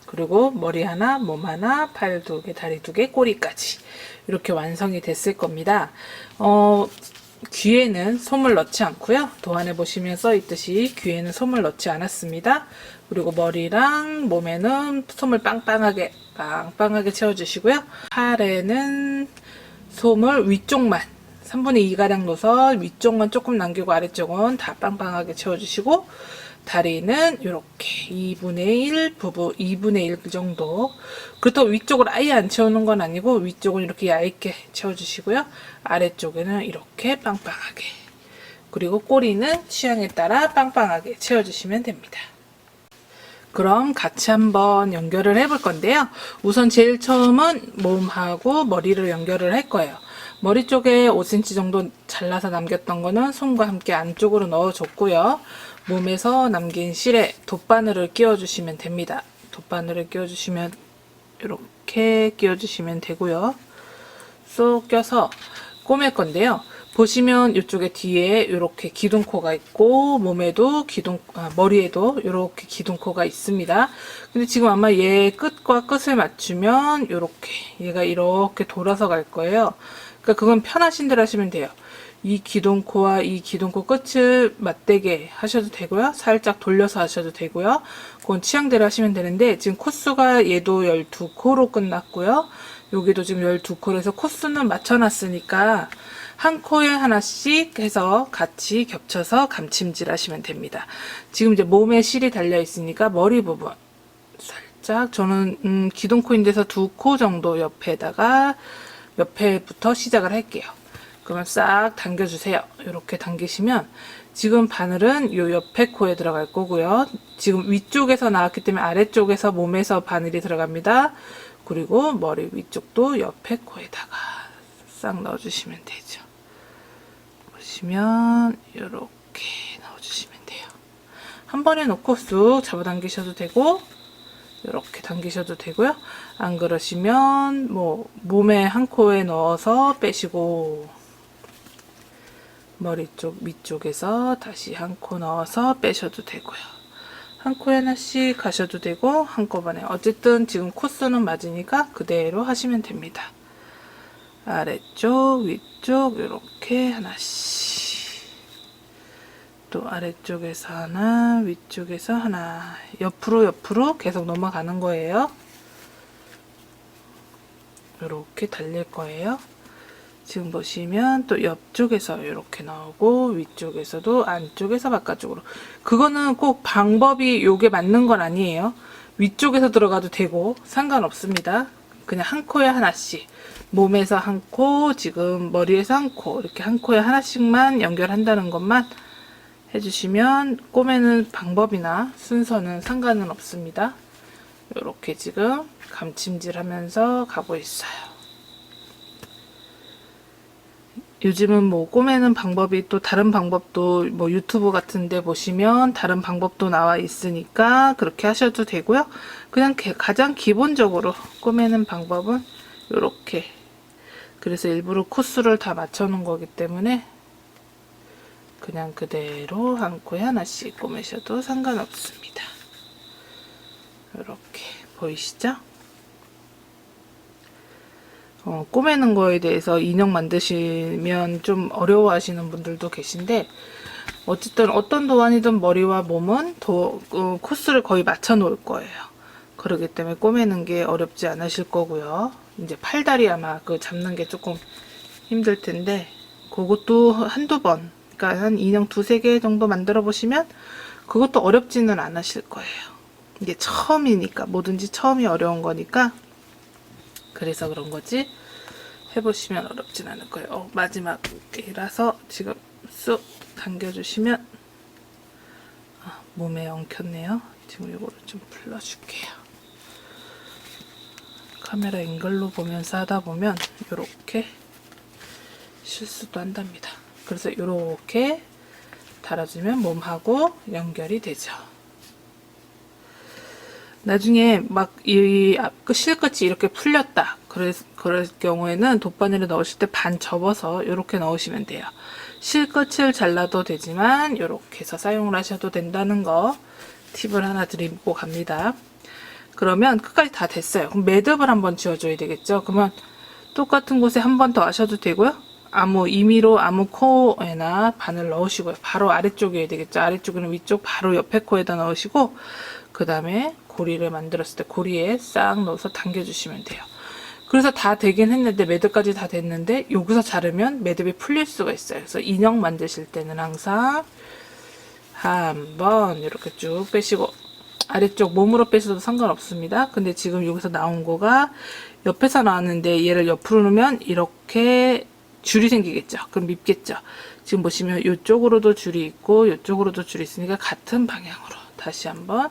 Speaker 1: 그리고 머리 하나, 몸 하나, 팔 2개, 다리 2개, 꼬리까지 이렇게 완성이 됐을 겁니다. 귀에는 솜을 넣지 않고요. 도안에 보시면 써있듯이 귀에는 솜을 넣지 않았습니다. 그리고 머리랑 몸에는 솜을 빵빵하게 채워주시고요. 팔에는 솜을 위쪽만 3분의 2가량 넣어서 위쪽만 조금 남기고 아래쪽은 다 빵빵하게 채워주시고 다리는 이렇게 2분의 1 정도. 그렇다고 위쪽을 아예 안 채우는 건 아니고 위쪽은 이렇게 얇게 채워주시고요. 아래쪽에는 이렇게 빵빵하게. 그리고 꼬리는 취향에 따라 빵빵하게 채워주시면 됩니다. 그럼 같이 한번 연결을 해볼 건데요. 우선 제일 처음은 몸하고 머리를 연결을 할 거예요. 머리 쪽에 5cm 정도 잘라서 남겼던 거는 손과 함께 안쪽으로 넣어줬고요. 몸에서 남긴 실에 돗바늘을 끼워주시면 됩니다. 돗바늘을 끼워주시면 이렇게 끼워주시면 되고요. 쏙 껴서 꼬맬 건데요. 보시면 이쪽에 뒤에 이렇게 기둥코가 있고 몸에도 머리에도 이렇게 기둥코가 있습니다. 근데 지금 아마 얘 끝과 끝을 맞추면 이렇게 얘가 이렇게 돌아서 갈 거예요. 그러니까 그건 편하신 대로 하시면 돼요. 이 기둥코와 이 기둥코 끝을 맞대게 하셔도 되고요. 살짝 돌려서 하셔도 되고요. 그건 취향대로 하시면 되는데 지금 코수가 얘도 12코로 끝났고요. 여기도 지금 12코로 코수는 맞춰놨으니까 한 코에 하나씩 해서 같이 겹쳐서 감침질 하시면 됩니다. 지금 이제 몸에 실이 달려 있으니까 머리 부분 살짝 저는 기둥코인데서 2코 정도 옆에부터 시작을 할게요. 그러면 싹 당겨주세요. 이렇게 당기시면 지금 바늘은 요 옆에 코에 들어갈 거고요. 지금 위쪽에서 나왔기 때문에 아래쪽에서 몸에서 바늘이 들어갑니다. 그리고 머리 위쪽도 옆에 코에다가 싹 넣어주시면 되죠. 보시면 이렇게 넣어주시면 돼요. 한 번에 놓고 쑥 잡아당기셔도 되고 이렇게 당기셔도 되고요. 안 그러시면 뭐 몸에 한 코에 넣어서 빼시고 머리 쪽 밑쪽에서 다시 한 코 넣어서 빼셔도 되고요. 한 코에 하나씩 가셔도 되고 한꺼번에 어쨌든 지금 코수는 맞으니까 그대로 하시면 됩니다. 아래쪽 위쪽 이렇게 하나씩 또 아래쪽에서 하나 위쪽에서 하나 옆으로 계속 넘어가는 거예요. 이렇게 달릴 거예요. 지금 보시면 또 옆쪽에서 이렇게 나오고 위쪽에서도 안쪽에서 바깥쪽으로 그거는 꼭 방법이 요게 맞는 건 아니에요. 위쪽에서 들어가도 되고 상관없습니다. 그냥 한 코에 하나씩 몸에서 한 코 지금 머리에서 한 코 이렇게 한 코에 하나씩만 연결한다는 것만 해주시면 꼬매는 방법이나 순서는 상관은 없습니다. 이렇게 지금 감침질 하면서 가고 있어요. 요즘은 뭐 꼬매는 방법이 또 다른 방법도 뭐 유튜브 같은데 보시면 다른 방법도 나와 있으니까 그렇게 하셔도 되고요. 그냥 가장 기본적으로 꼬매는 방법은 이렇게 그래서 일부러 코수를 다 맞춰 놓은 거기 때문에 그냥 그대로 한 코에 하나씩 꼬매셔도 상관없습니다. 이렇게 보이시죠? 꼬매는 거에 대해서 인형 만드시면 좀 어려워하시는 분들도 계신데 어쨌든 어떤 도안이든 머리와 몸은 코스를 거의 맞춰 놓을 거예요. 그렇기 때문에 꼬매는 게 어렵지 않으실 거고요. 이제 팔다리 아마 그 잡는 게 조금 힘들 텐데 그것도 한두 번 그러니까 한 인형 2-3개 정도 만들어 보시면 그것도 어렵지는 않으실 거예요. 이게 처음이니까 뭐든지 처음이 어려운 거니까 그래서 그런 거지 해보시면 어렵진 않을 거예요. 마지막이라서 지금 쑥 당겨주시면 몸에 엉켰네요. 지금 이거를 좀 풀어줄게요. 카메라 앵글로 보면서 하다 보면 이렇게 실수도 한답니다. 그래서 이렇게 달아주면 몸하고 연결이 되죠. 나중에 막 이 실끝이 이렇게 풀렸다. 그럴 경우에는 돗바늘을 넣으실 때 반 접어서 이렇게 넣으시면 돼요. 실끝을 잘라도 되지만 이렇게 해서 사용을 하셔도 된다는 거 팁을 하나 드리고 갑니다. 그러면 끝까지 다 됐어요. 그럼 매듭을 한번 지어줘야 되겠죠. 그러면 똑같은 곳에 한 번 더 하셔도 되고요. 임의로 아무 코에나 바늘 넣으시고요. 바로 아래쪽이어야 되겠죠. 아래쪽에는 위쪽 바로 옆에 코에다 넣으시고 그 다음에 고리를 만들었을 때 고리에 싹 넣어서 당겨주시면 돼요. 그래서 다 되긴 했는데 매듭까지 다 됐는데 여기서 자르면 매듭이 풀릴 수가 있어요. 그래서 인형 만드실 때는 항상 한번 이렇게 쭉 빼시고 아래쪽 몸으로 빼셔도 상관없습니다. 근데 지금 여기서 나온 거가 옆에서 나왔는데 얘를 옆으로 놓으면 이렇게 줄이 생기겠죠. 그럼 밉겠죠. 지금 보시면 이쪽으로도 줄이 있고 이쪽으로도 줄이 있으니까 같은 방향으로 다시 한번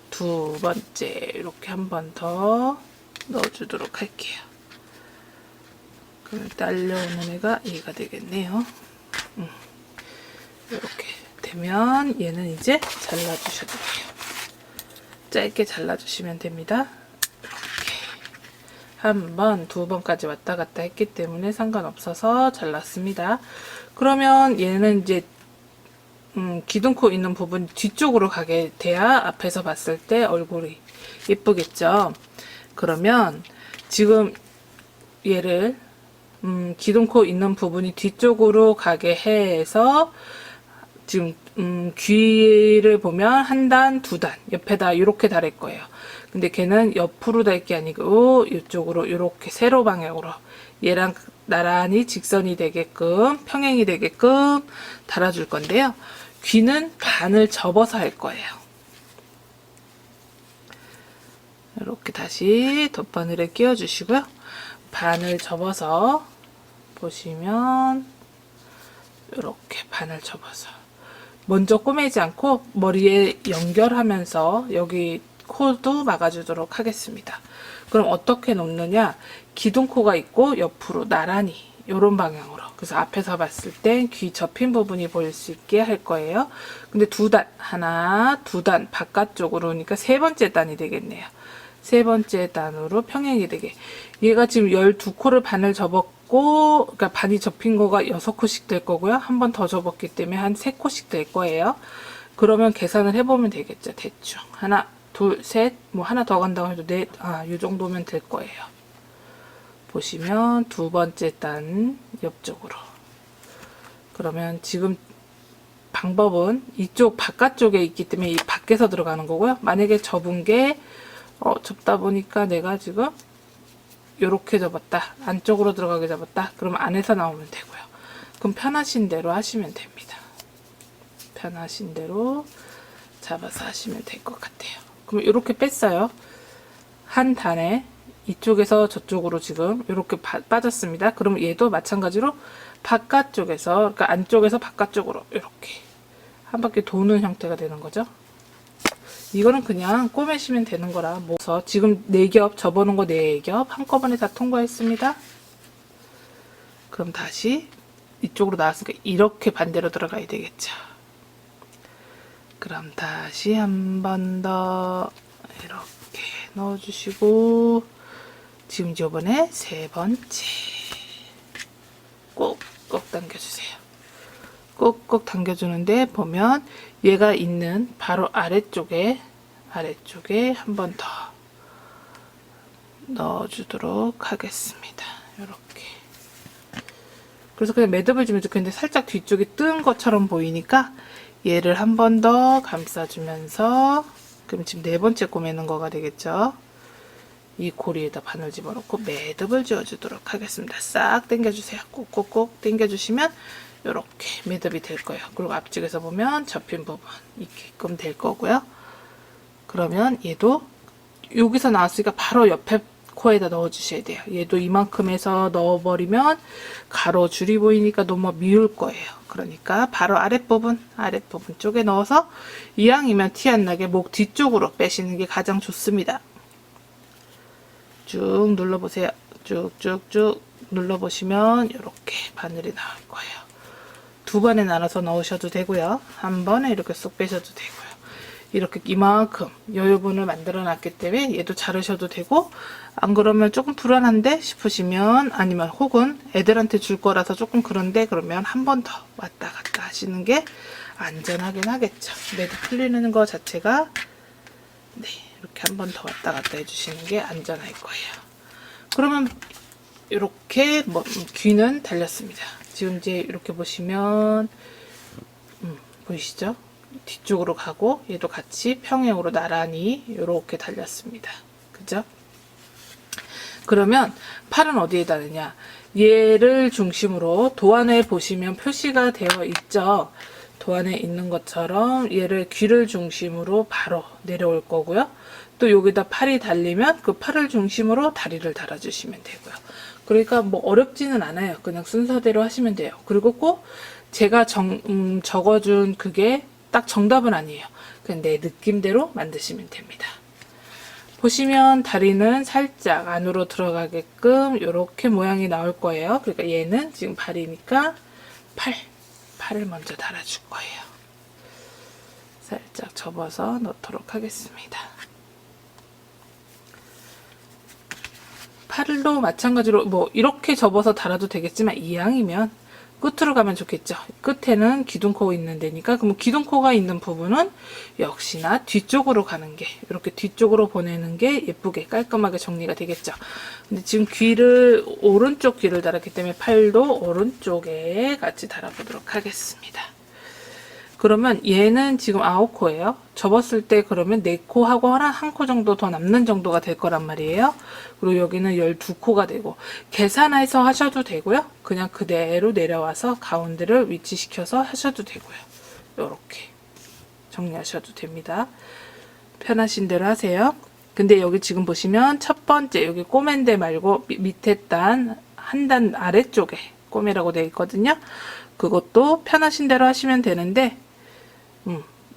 Speaker 1: 2번째 이렇게 한 번 더 넣어주도록 할게요. 그럼 딸려오는 애가 얘가 되겠네요. 이렇게 되면 얘는 이제 잘라주셔도 돼요. 짧게 잘라주시면 됩니다. 이렇게 한 번, 2번까지 왔다 갔다 했기 때문에 상관없어서 잘랐습니다. 그러면 얘는 이제 기둥코 있는 부분 뒤쪽으로 가게 돼야 앞에서 봤을 때 얼굴이 예쁘겠죠. 그러면 지금 얘를 기둥코 있는 부분이 뒤쪽으로 가게 해서 지금 귀를 보면 한 단, 두 단 옆에다 이렇게 다릴 거예요. 근데 걔는 옆으로 달 게 아니고 이쪽으로 이렇게 세로 방향으로 얘랑 나란히 직선이 되게끔 평행이 되게끔 달아줄 건데요. 귀는 반을 접어서 할 거예요. 이렇게 다시 덧바늘에 끼워 주시고요. 반을 접어서 보시면 이렇게 반을 접어서 먼저 꼬매지 않고 머리에 연결하면서 여기 코도 막아주도록 하겠습니다. 그럼 어떻게 놓느냐? 기둥코가 있고 옆으로 나란히 이런 방향으로. 그래서 앞에서 봤을 때 귀 접힌 부분이 보일 수 있게 할 거예요. 근데 두 단, 하나, 두 단 바깥쪽으로 오니까 세 번째 단이 되겠네요. 세 번째 단으로 평행이 되게. 얘가 지금 12코를 반을 접었고, 그러니까 반이 접힌 거가 6코씩 될 거고요. 한 번 더 접었기 때문에 한 3코씩 될 거예요. 그러면 계산을 해보면 되겠죠. 대충. 하나, 둘, 셋, 뭐 하나 더 간다고 해도 넷, 이 정도면 될 거예요. 보시면 두 번째 단 옆쪽으로. 그러면 지금 방법은 이쪽 바깥쪽에 있기 때문에 이 밖에서 들어가는 거고요. 만약에 접은 게 접다 보니까 내가 지금 요렇게 접었다. 안쪽으로 들어가게 접었다. 그러면 안에서 나오면 되고요. 그럼 편하신 대로 하시면 됩니다. 편하신 대로 잡아서 하시면 될 것 같아요. 그럼 이렇게 뺐어요. 한 단에 이쪽에서 저쪽으로 지금 이렇게 빠졌습니다. 그럼 얘도 마찬가지로 바깥쪽에서, 그러니까 안쪽에서 바깥쪽으로 이렇게 한 바퀴 도는 형태가 되는 거죠. 이거는 그냥 꼬매시면 되는 거라. 뭐 지금 4겹 접어놓은 거 4겹 한꺼번에 다 통과했습니다. 그럼 다시 이쪽으로 나왔으니까 이렇게 반대로 들어가야 되겠죠. 그럼 다시 한 번 더 이렇게 넣어주시고, 지금 저번에 세 번째 꼭꼭 당겨주세요. 꼭꼭 당겨주는데 보면 얘가 있는 바로 아래쪽에 한 번 더 넣어주도록 하겠습니다. 이렇게. 그래서 그냥 매듭을 주면 좋겠는데 살짝 뒤쪽이 뜬 것처럼 보이니까 얘를 한 번 더 감싸주면서, 그럼 지금 4번째 꼬매는 거가 되겠죠. 이 고리에다 바늘 집어넣고 매듭을 지어주도록 하겠습니다. 싹 당겨주세요. 꼭꼭꼭 당겨주시면 이렇게 매듭이 될 거예요. 그리고 앞쪽에서 보면 접힌 부분 있게끔 될 거고요. 그러면 얘도 여기서 나왔으니까 바로 옆에 코에다 넣어 주셔야 돼요. 얘도 이만큼 해서 넣어버리면 가로 줄이 보이니까 너무 미울 거예요. 그러니까 바로 아랫부분 쪽에 넣어서 이왕이면 티 안 나게 목 뒤쪽으로 빼시는 게 가장 좋습니다. 쭉 눌러보세요. 쭉쭉쭉 눌러보시면 이렇게 바늘이 나올 거예요. 두 번에 나눠서 넣으셔도 되고요. 한 번에 이렇게 쏙 빼셔도 되고요. 이렇게 이만큼 여유분을 만들어 놨기 때문에 얘도 자르셔도 되고, 안 그러면 조금 불안한데 싶으시면, 아니면 혹은 애들한테 줄 거라서 조금 그런데 그러면 한 번 더 왔다 갔다 하시는 게 안전하긴 하겠죠. 매듭 풀리는 거 자체가, 네, 이렇게 한 번 더 왔다 갔다 해주시는 게 안전할 거예요. 그러면 이렇게 귀는 달렸습니다. 지금 이제 이렇게 보시면 보이시죠? 뒤쪽으로 가고 얘도 같이 평행으로 나란히 이렇게 달렸습니다. 그죠? 그러면 팔은 어디에 다르냐? 얘를 중심으로 도안에 보시면 표시가 되어 있죠. 도안에 있는 것처럼 얘를 귀를 중심으로 바로 내려올 거고요. 또 여기다 팔이 달리면 그 팔을 중심으로 다리를 달아주시면 되고요. 그러니까 뭐 어렵지는 않아요. 그냥 순서대로 하시면 돼요. 그리고 꼭 제가 적어준 그게 딱 정답은 아니에요. 그냥 내 느낌대로 만드시면 됩니다. 보시면 다리는 살짝 안으로 들어가게끔 이렇게 모양이 나올 거예요. 그러니까 얘는 지금 발이니까 팔을 먼저 달아줄 거예요. 살짝 접어서 넣도록 하겠습니다. 팔도 마찬가지로 뭐 이렇게 접어서 달아도 되겠지만 이왕이면 끝으로 가면 좋겠죠. 끝에는 기둥코 있는 데니까, 그럼 기둥코가 있는 부분은 역시나 뒤쪽으로 가는 게, 이렇게 뒤쪽으로 보내는 게 예쁘게 깔끔하게 정리가 되겠죠. 근데 지금 귀를, 오른쪽 귀를 달았기 때문에 팔도 오른쪽에 같이 달아보도록 하겠습니다. 그러면 얘는 지금 9코예요. 접었을 때 그러면 4코하고 한 코 정도 더 남는 정도가 될 거란 말이에요. 그리고 여기는 12코가 되고, 계산해서 하셔도 되고요. 그냥 그대로 내려와서 가운데를 위치시켜서 하셔도 되고요. 이렇게 정리하셔도 됩니다. 편하신 대로 하세요. 근데 여기 지금 보시면 첫 번째 여기 꼬맨데 말고 밑에 단, 한 단 아래쪽에 꼬매라고 되어 있거든요. 그것도 편하신 대로 하시면 되는데,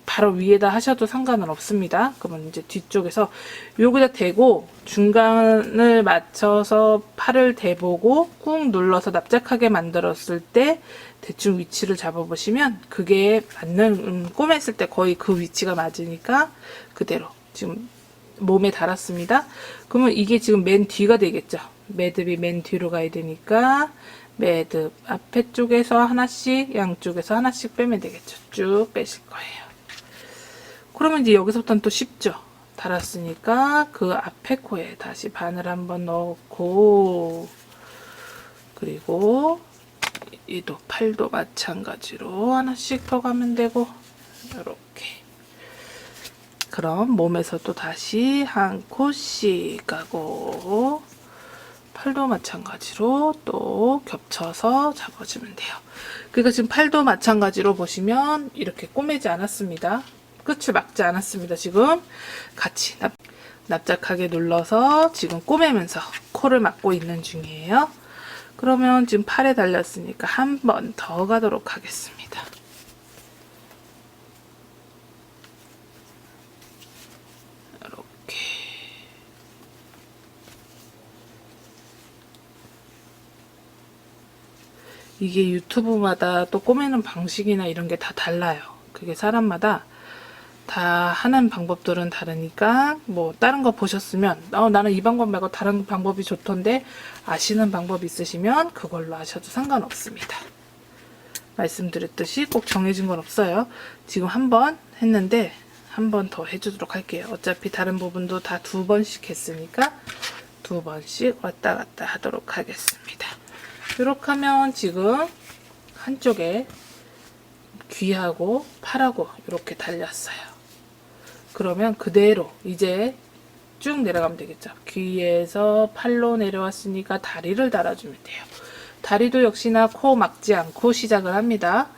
Speaker 1: 바로 위에다 하셔도 상관은 없습니다. 그러면 이제 뒤쪽에서 여기다 대고 중간을 맞춰서 팔을 대보고 꾹 눌러서 납작하게 만들었을 때 대충 위치를 잡아보시면 그게 맞는, 꼬맸을 때 거의 그 위치가 맞으니까 그대로 지금 몸에 달았습니다. 그러면 이게 지금 맨 뒤가 되겠죠. 매듭이 맨 뒤로 가야 되니까 매듭 앞에 쪽에서 하나씩, 양쪽에서 하나씩 빼면 되겠죠. 쭉 빼실 거예요. 그러면 이제 여기서부터는 또 쉽죠. 달았으니까 그 앞에 코에 다시 바늘 한번 넣고, 그리고 얘도 팔도 마찬가지로 하나씩 더 가면 되고, 이렇게. 그럼 몸에서 또 다시 한 코씩 가고, 팔도 마찬가지로 또 겹쳐서 잡아주면 돼요. 그러니까 지금 팔도 마찬가지로 보시면 이렇게 꼬매지 않았습니다. 끝을 막지 않았습니다. 지금 같이 납작하게 눌러서 지금 꼬매면서 코를 막고 있는 중이에요. 그러면 지금 팔에 달렸으니까 한 번 더 가도록 하겠습니다. 이렇게. 이게 유튜브마다 또 꼬매는 방식이나 이런 게 다 달라요. 그게 사람마다 다 하는 방법들은 다르니까, 뭐 다른 거 보셨으면 나는 이 방법 말고 다른 방법이 좋던데 아시는 방법 있으시면 그걸로 하셔도 상관없습니다. 말씀드렸듯이 꼭 정해진 건 없어요. 지금 한 번 했는데 한 번 더 해주도록 할게요. 어차피 다른 부분도 다 2번씩 했으니까 2번씩 왔다 갔다 하도록 하겠습니다. 이렇게 하면 지금 한쪽에 귀하고 팔하고 이렇게 달렸어요. 그러면 그대로 이제 쭉 내려가면 되겠죠. 귀에서 팔로 내려왔으니까 다리를 달아주면 돼요. 다리도 역시나 코 막지 않고 시작을 합니다.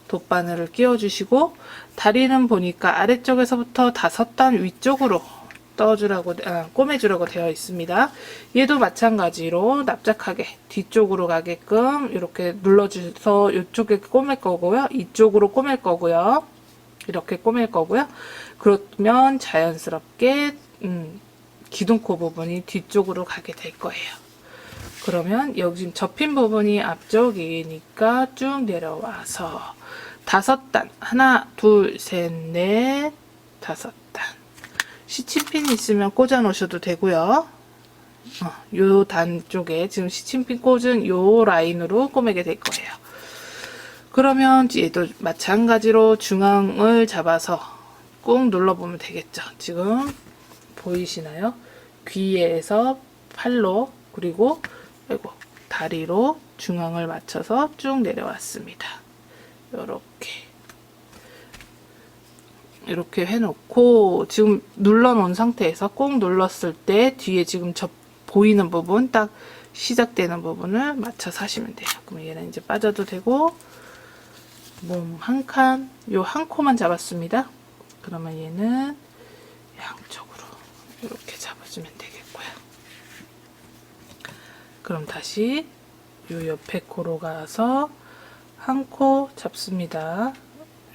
Speaker 1: 돗바늘을 끼워주시고, 다리는 보니까 아래쪽에서부터 5단 위쪽으로 떠주라고, 꼬매주라고 되어 있습니다. 얘도 마찬가지로 납작하게 뒤쪽으로 가게끔 이렇게 눌러주셔서 이쪽에 꼬맬 거고요. 이쪽으로 꼬맬 거고요. 이렇게 꼬맬 거고요. 그러면 자연스럽게 기둥코 부분이 뒤쪽으로 가게 될 거예요. 그러면 여기 지금 접힌 부분이 앞쪽이니까 쭉 내려와서 5단, 하나, 둘, 셋, 넷, 5단. 시침핀이 있으면 꽂아 놓으셔도 되고요. 요 단 쪽에 지금 시침핀 꽂은 요 라인으로 꼬매게 될 거예요. 그러면 얘도 마찬가지로 중앙을 잡아서 꾹 눌러보면 되겠죠. 지금 보이시나요? 귀에서 팔로, 그리고 다리로 중앙을 맞춰서 쭉 내려왔습니다. 이렇게 해놓고 지금 눌러놓은 상태에서 꾹 눌렀을 때 뒤에 지금 보이는 부분, 딱 시작되는 부분을 맞춰서 하시면 돼요. 그럼 얘는 이제 빠져도 되고, 몸 한 칸, 요 한 코만 잡았습니다. 그러면 얘는 양쪽으로 이렇게 잡아주면 되겠고요. 그럼 다시 요 옆에 코로 가서 한 코 잡습니다.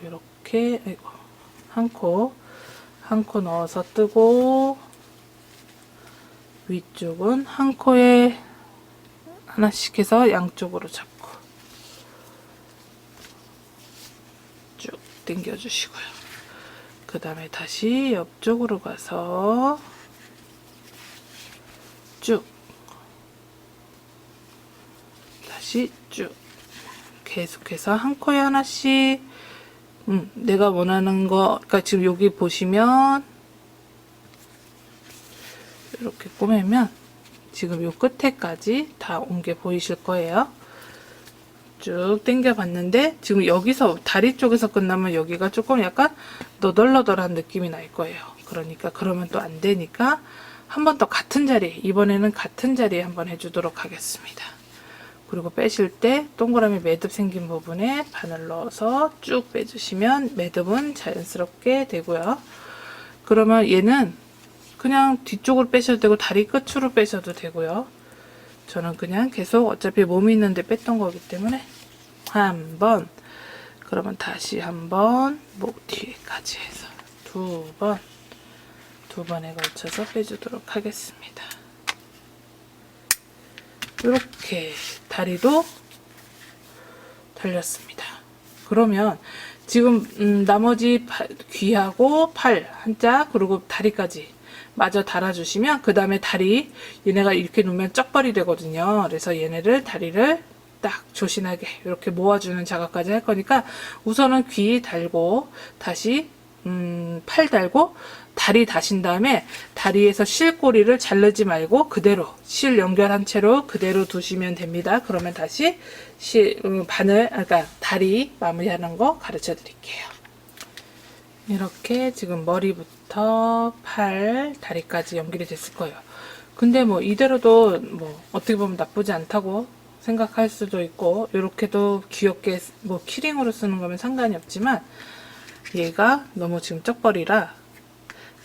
Speaker 1: 이렇게 한 코 넣어서 뜨고, 위쪽은 한 코에 하나씩 해서 양쪽으로 잡고 쭉 당겨 주시고요. 그 다음에 다시 옆쪽으로 가서 쭉, 다시 쭉 이렇게 계속해서 한 코에 하나씩 내가 원하는 거, 그러니까 지금 여기 보시면 이렇게 꼬매면 지금 요 끝에까지 다 온 게 보이실 거예요. 쭉 당겨 봤는데 지금 여기서 다리 쪽에서 끝나면 여기가 조금 약간 너덜너덜한 느낌이 날 거예요. 그러니까 그러면 또 안 되니까 한 번 더 같은 자리, 이번에는 같은 자리에 한번 해주도록 하겠습니다. 그리고 빼실 때 동그라미 매듭 생긴 부분에 바늘 넣어서 쭉 빼주시면 매듭은 자연스럽게 되고요. 그러면 얘는 그냥 뒤쪽으로 빼셔도 되고 다리 끝으로 빼셔도 되고요. 저는 그냥 계속 어차피 몸이 있는데 뺐던 거기 때문에 한 번, 그러면 다시 한 번, 목 뒤에까지 해서 두 번에 걸쳐서 빼주도록 하겠습니다. 이렇게 다리도 달렸습니다. 그러면 지금 나머지 귀하고 팔 한자 그리고 다리까지 마저 달아주시면 그 다음에 다리 얘네가 이렇게 놓으면 쩍벌이 되거든요. 그래서 얘네를 다리를 딱 조신하게 이렇게 모아주는 작업까지 할 거니까 우선은 귀 달고 다시 팔 달고 다리 다신 다음에 다리에서 실꼬리를 자르지 말고 그대로 실 연결한 채로 그대로 두시면 됩니다. 그러면 다시 그러니까 다리 마무리하는 거 가르쳐 드릴게요. 이렇게 지금 머리부터 팔, 다리까지 연결이 됐을 거예요. 근데 뭐 이대로도 뭐 어떻게 보면 나쁘지 않다고 생각할 수도 있고 이렇게도 귀엽게 뭐 키링으로 쓰는 거면 상관이 없지만 얘가 너무 지금 쩍벌이라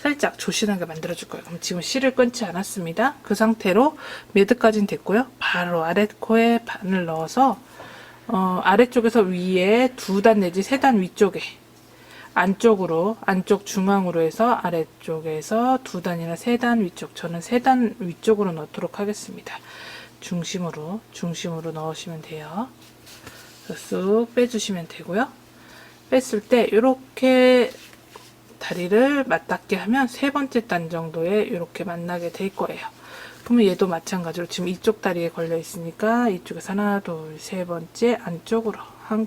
Speaker 1: 살짝 조신하게 만들어 줄 거예요. 그럼 지금 실을 끊지 않았습니다. 그 상태로 매듭까지는 됐고요. 바로 아랫코에 바늘 넣어서 아래쪽에서 위에 2단 내지 3단 위쪽에 안쪽으로 안쪽 중앙으로 해서 아래쪽에서 2단이나 3단 위쪽, 저는 3단 위쪽으로 넣도록 하겠습니다. 중심으로 넣으시면 돼요. 쑥 빼주시면 되고요. 뺐을 때 이렇게 다리를 맞닿게 하면 3번째 단 정도에 이렇게 만나게 될 거예요. 그러면 얘도 마찬가지로 지금 이쪽 다리에 걸려 있으니까 이쪽에서 하나, 둘, 3번째 안쪽으로 한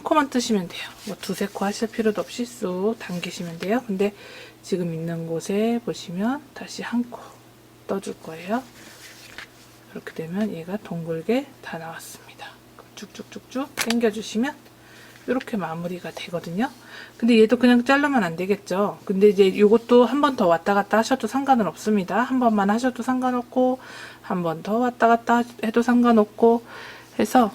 Speaker 1: 코만 뜨시면 돼요. 뭐 2-3코 하실 필요도 없이 쑥 당기시면 돼요. 근데 지금 있는 곳에 보시면 다시 한 코 떠줄 거예요. 이렇게 되면 얘가 둥글게 다 나왔습니다. 쭉쭉쭉쭉 당겨주시면 이렇게 마무리가 되거든요. 근데 얘도 그냥 자르면 안 되겠죠. 근데 이제 이것도 한 번 더 왔다 갔다 하셔도 상관은 없습니다. 한 번만 하셔도 상관없고 한 번 더 왔다 갔다 해도 상관없고 해서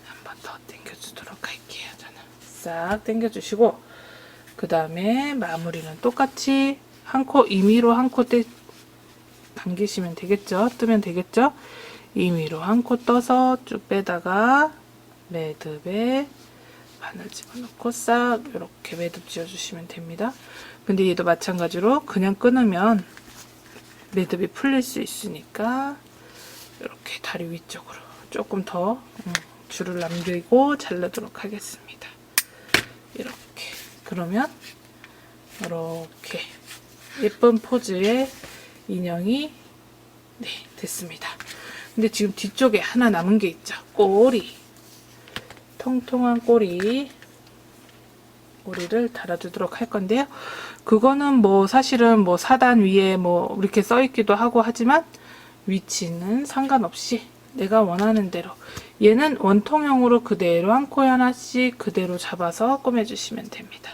Speaker 1: 한 번 더 당겨주도록 할게요. 저는 싹 당겨주시고 그 다음에 마무리는 똑같이 한 코 임의로 한 코 당기시면 되겠죠. 뜨면 되겠죠. 임의로 한 코 떠서 쭉 빼다가 매듭에 바늘 집어넣고 싹 이렇게 매듭 지어주시면 됩니다. 근데 얘도 마찬가지로 그냥 끊으면 매듭이 풀릴 수 있으니까 이렇게 다리 위쪽으로 조금 더 줄을 남기고 자르도록 하겠습니다. 이렇게 그러면 이렇게 예쁜 포즈의 인형이 됐습니다. 근데 지금 뒤쪽에 하나 남은 게 있죠. 꼬리. 통통한 꼬리를 달아주도록 할 건데요. 그거는 뭐 사실은 뭐 4단 위에 뭐 이렇게 써 있기도 하고 하지만 위치는 상관없이 내가 원하는 대로 얘는 원통형으로 그대로 한 코에 하나씩 그대로 잡아서 꼬매주시면 됩니다.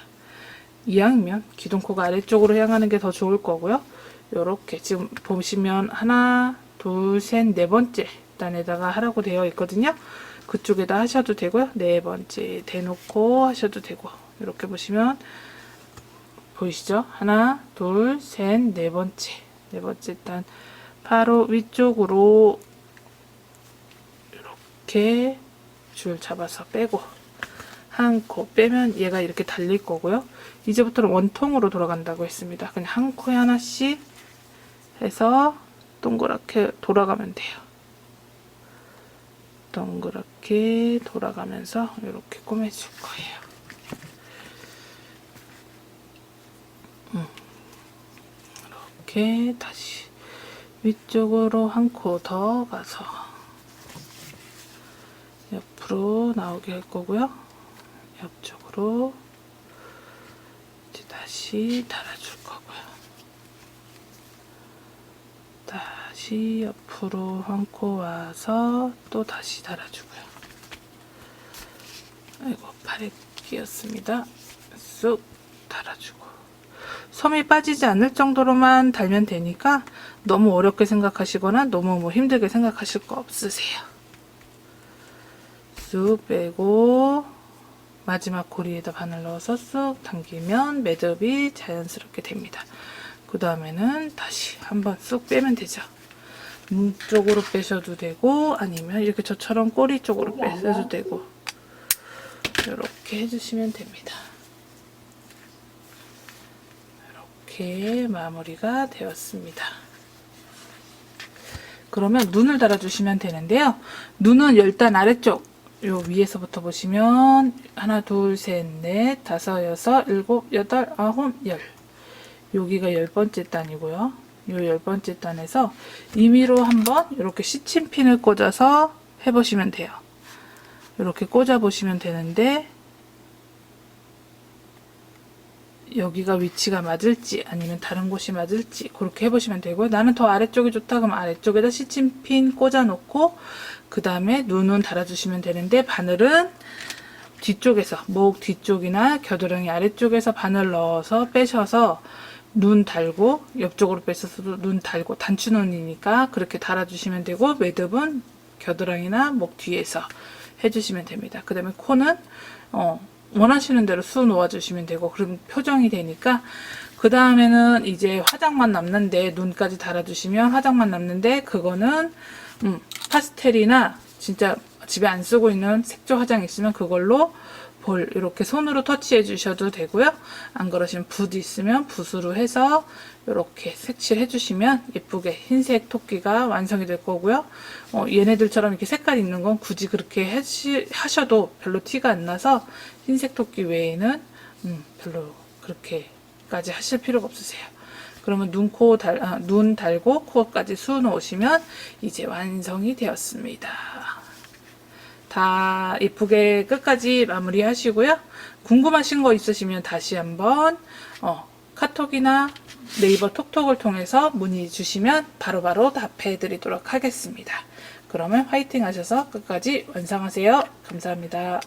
Speaker 1: 이왕이면 기둥코가 아래쪽으로 향하는 게 더 좋을 거고요. 요렇게 지금 보시면 하나, 둘, 셋, 4번째 단에다가 하라고 되어 있거든요. 그쪽에다 하셔도 되고요. 4번째 대놓고 하셔도 되고 이렇게 보시면 보이시죠? 하나, 둘, 셋, 4번째. 4번째 단 바로 위쪽으로 이렇게 줄 잡아서 빼고 한 코 빼면 얘가 이렇게 달릴 거고요. 이제부터는 원통으로 돌아간다고 했습니다. 그냥 한 코에 하나씩 해서 동그랗게 돌아가면 돼요. 동그랗게 돌아가면서 이렇게 꼬매줄 거예요. 이렇게 다시 위쪽으로 한 코 더 가서 옆으로 나오게 할 거고요. 옆쪽으로 이제 다시 달아줄 거고요. 다시 옆으로 한 코 와서 또 다시 달아주고요. 아이고, 팔에 끼었습니다. 쑥 달아주고. 솜이 빠지지 않을 정도로만 달면 되니까 너무 어렵게 생각하시거나 너무 뭐 힘들게 생각하실 거 없으세요. 쑥 빼고 마지막 고리에다 바늘 넣어서 쑥 당기면 매듭이 자연스럽게 됩니다. 그 다음에는 다시 한번 쑥 빼면 되죠. 문 쪽으로 빼셔도 되고 아니면 이렇게 저처럼 꼬리 쪽으로 빼셔도 되고 이렇게 해주시면 됩니다. 이렇게 마무리가 되었습니다. 그러면 눈을 달아주시면 되는데요. 눈은 일단 아래쪽 요 위에서부터 보시면 하나, 둘, 셋, 넷, 다섯, 여섯, 일곱, 여덟, 아홉, 열. 여기가 10번째 단이고요. 요 10번째 단에서 임의로 한번 이렇게 시침핀을 꽂아서 해보시면 돼요. 이렇게 꽂아 보시면 되는데 여기가 위치가 맞을지 아니면 다른 곳이 맞을지 그렇게 해보시면 되고요. 나는 더 아래쪽이 좋다 그러면 아래쪽에다 시침핀 꽂아 놓고 그 다음에 눈은 달아주시면 되는데 바늘은 뒤쪽에서 목 뒤쪽이나 겨드랑이 아래쪽에서 바늘 넣어서 빼셔서 눈 달고 옆쪽으로 뺐어도 눈 달고 단추눈이니까 그렇게 달아주시면 되고 매듭은 겨드랑이나 목 뒤에서 해주시면 됩니다. 그 다음에 코는 원하시는 대로 수 놓아주시면 되고 그럼 표정이 되니까 그 다음에는 이제 화장만 남는데 눈까지 달아주시면 화장만 남는데 그거는 파스텔이나 진짜 집에 안 쓰고 있는 색조 화장 있으면 그걸로 볼 이렇게 손으로 터치해 주셔도 되고요. 안 그러시면 붓 있으면 붓으로 해서 이렇게 색칠해 주시면 예쁘게 흰색 토끼가 완성이 될 거고요. 얘네들처럼 이렇게 색깔 있는 건 굳이 그렇게 하셔도 별로 티가 안 나서 흰색 토끼 외에는 별로 그렇게까지 하실 필요가 없으세요. 그러면 눈 달고 코까지 수 놓으시면 이제 완성이 되었습니다. 다 예쁘게 끝까지 마무리 하시고요. 궁금하신 거 있으시면 다시 한번 카톡이나 네이버 톡톡을 통해서 문의 주시면 바로바로 답해 드리도록 하겠습니다. 그러면 화이팅 하셔서 끝까지 완성하세요. 감사합니다.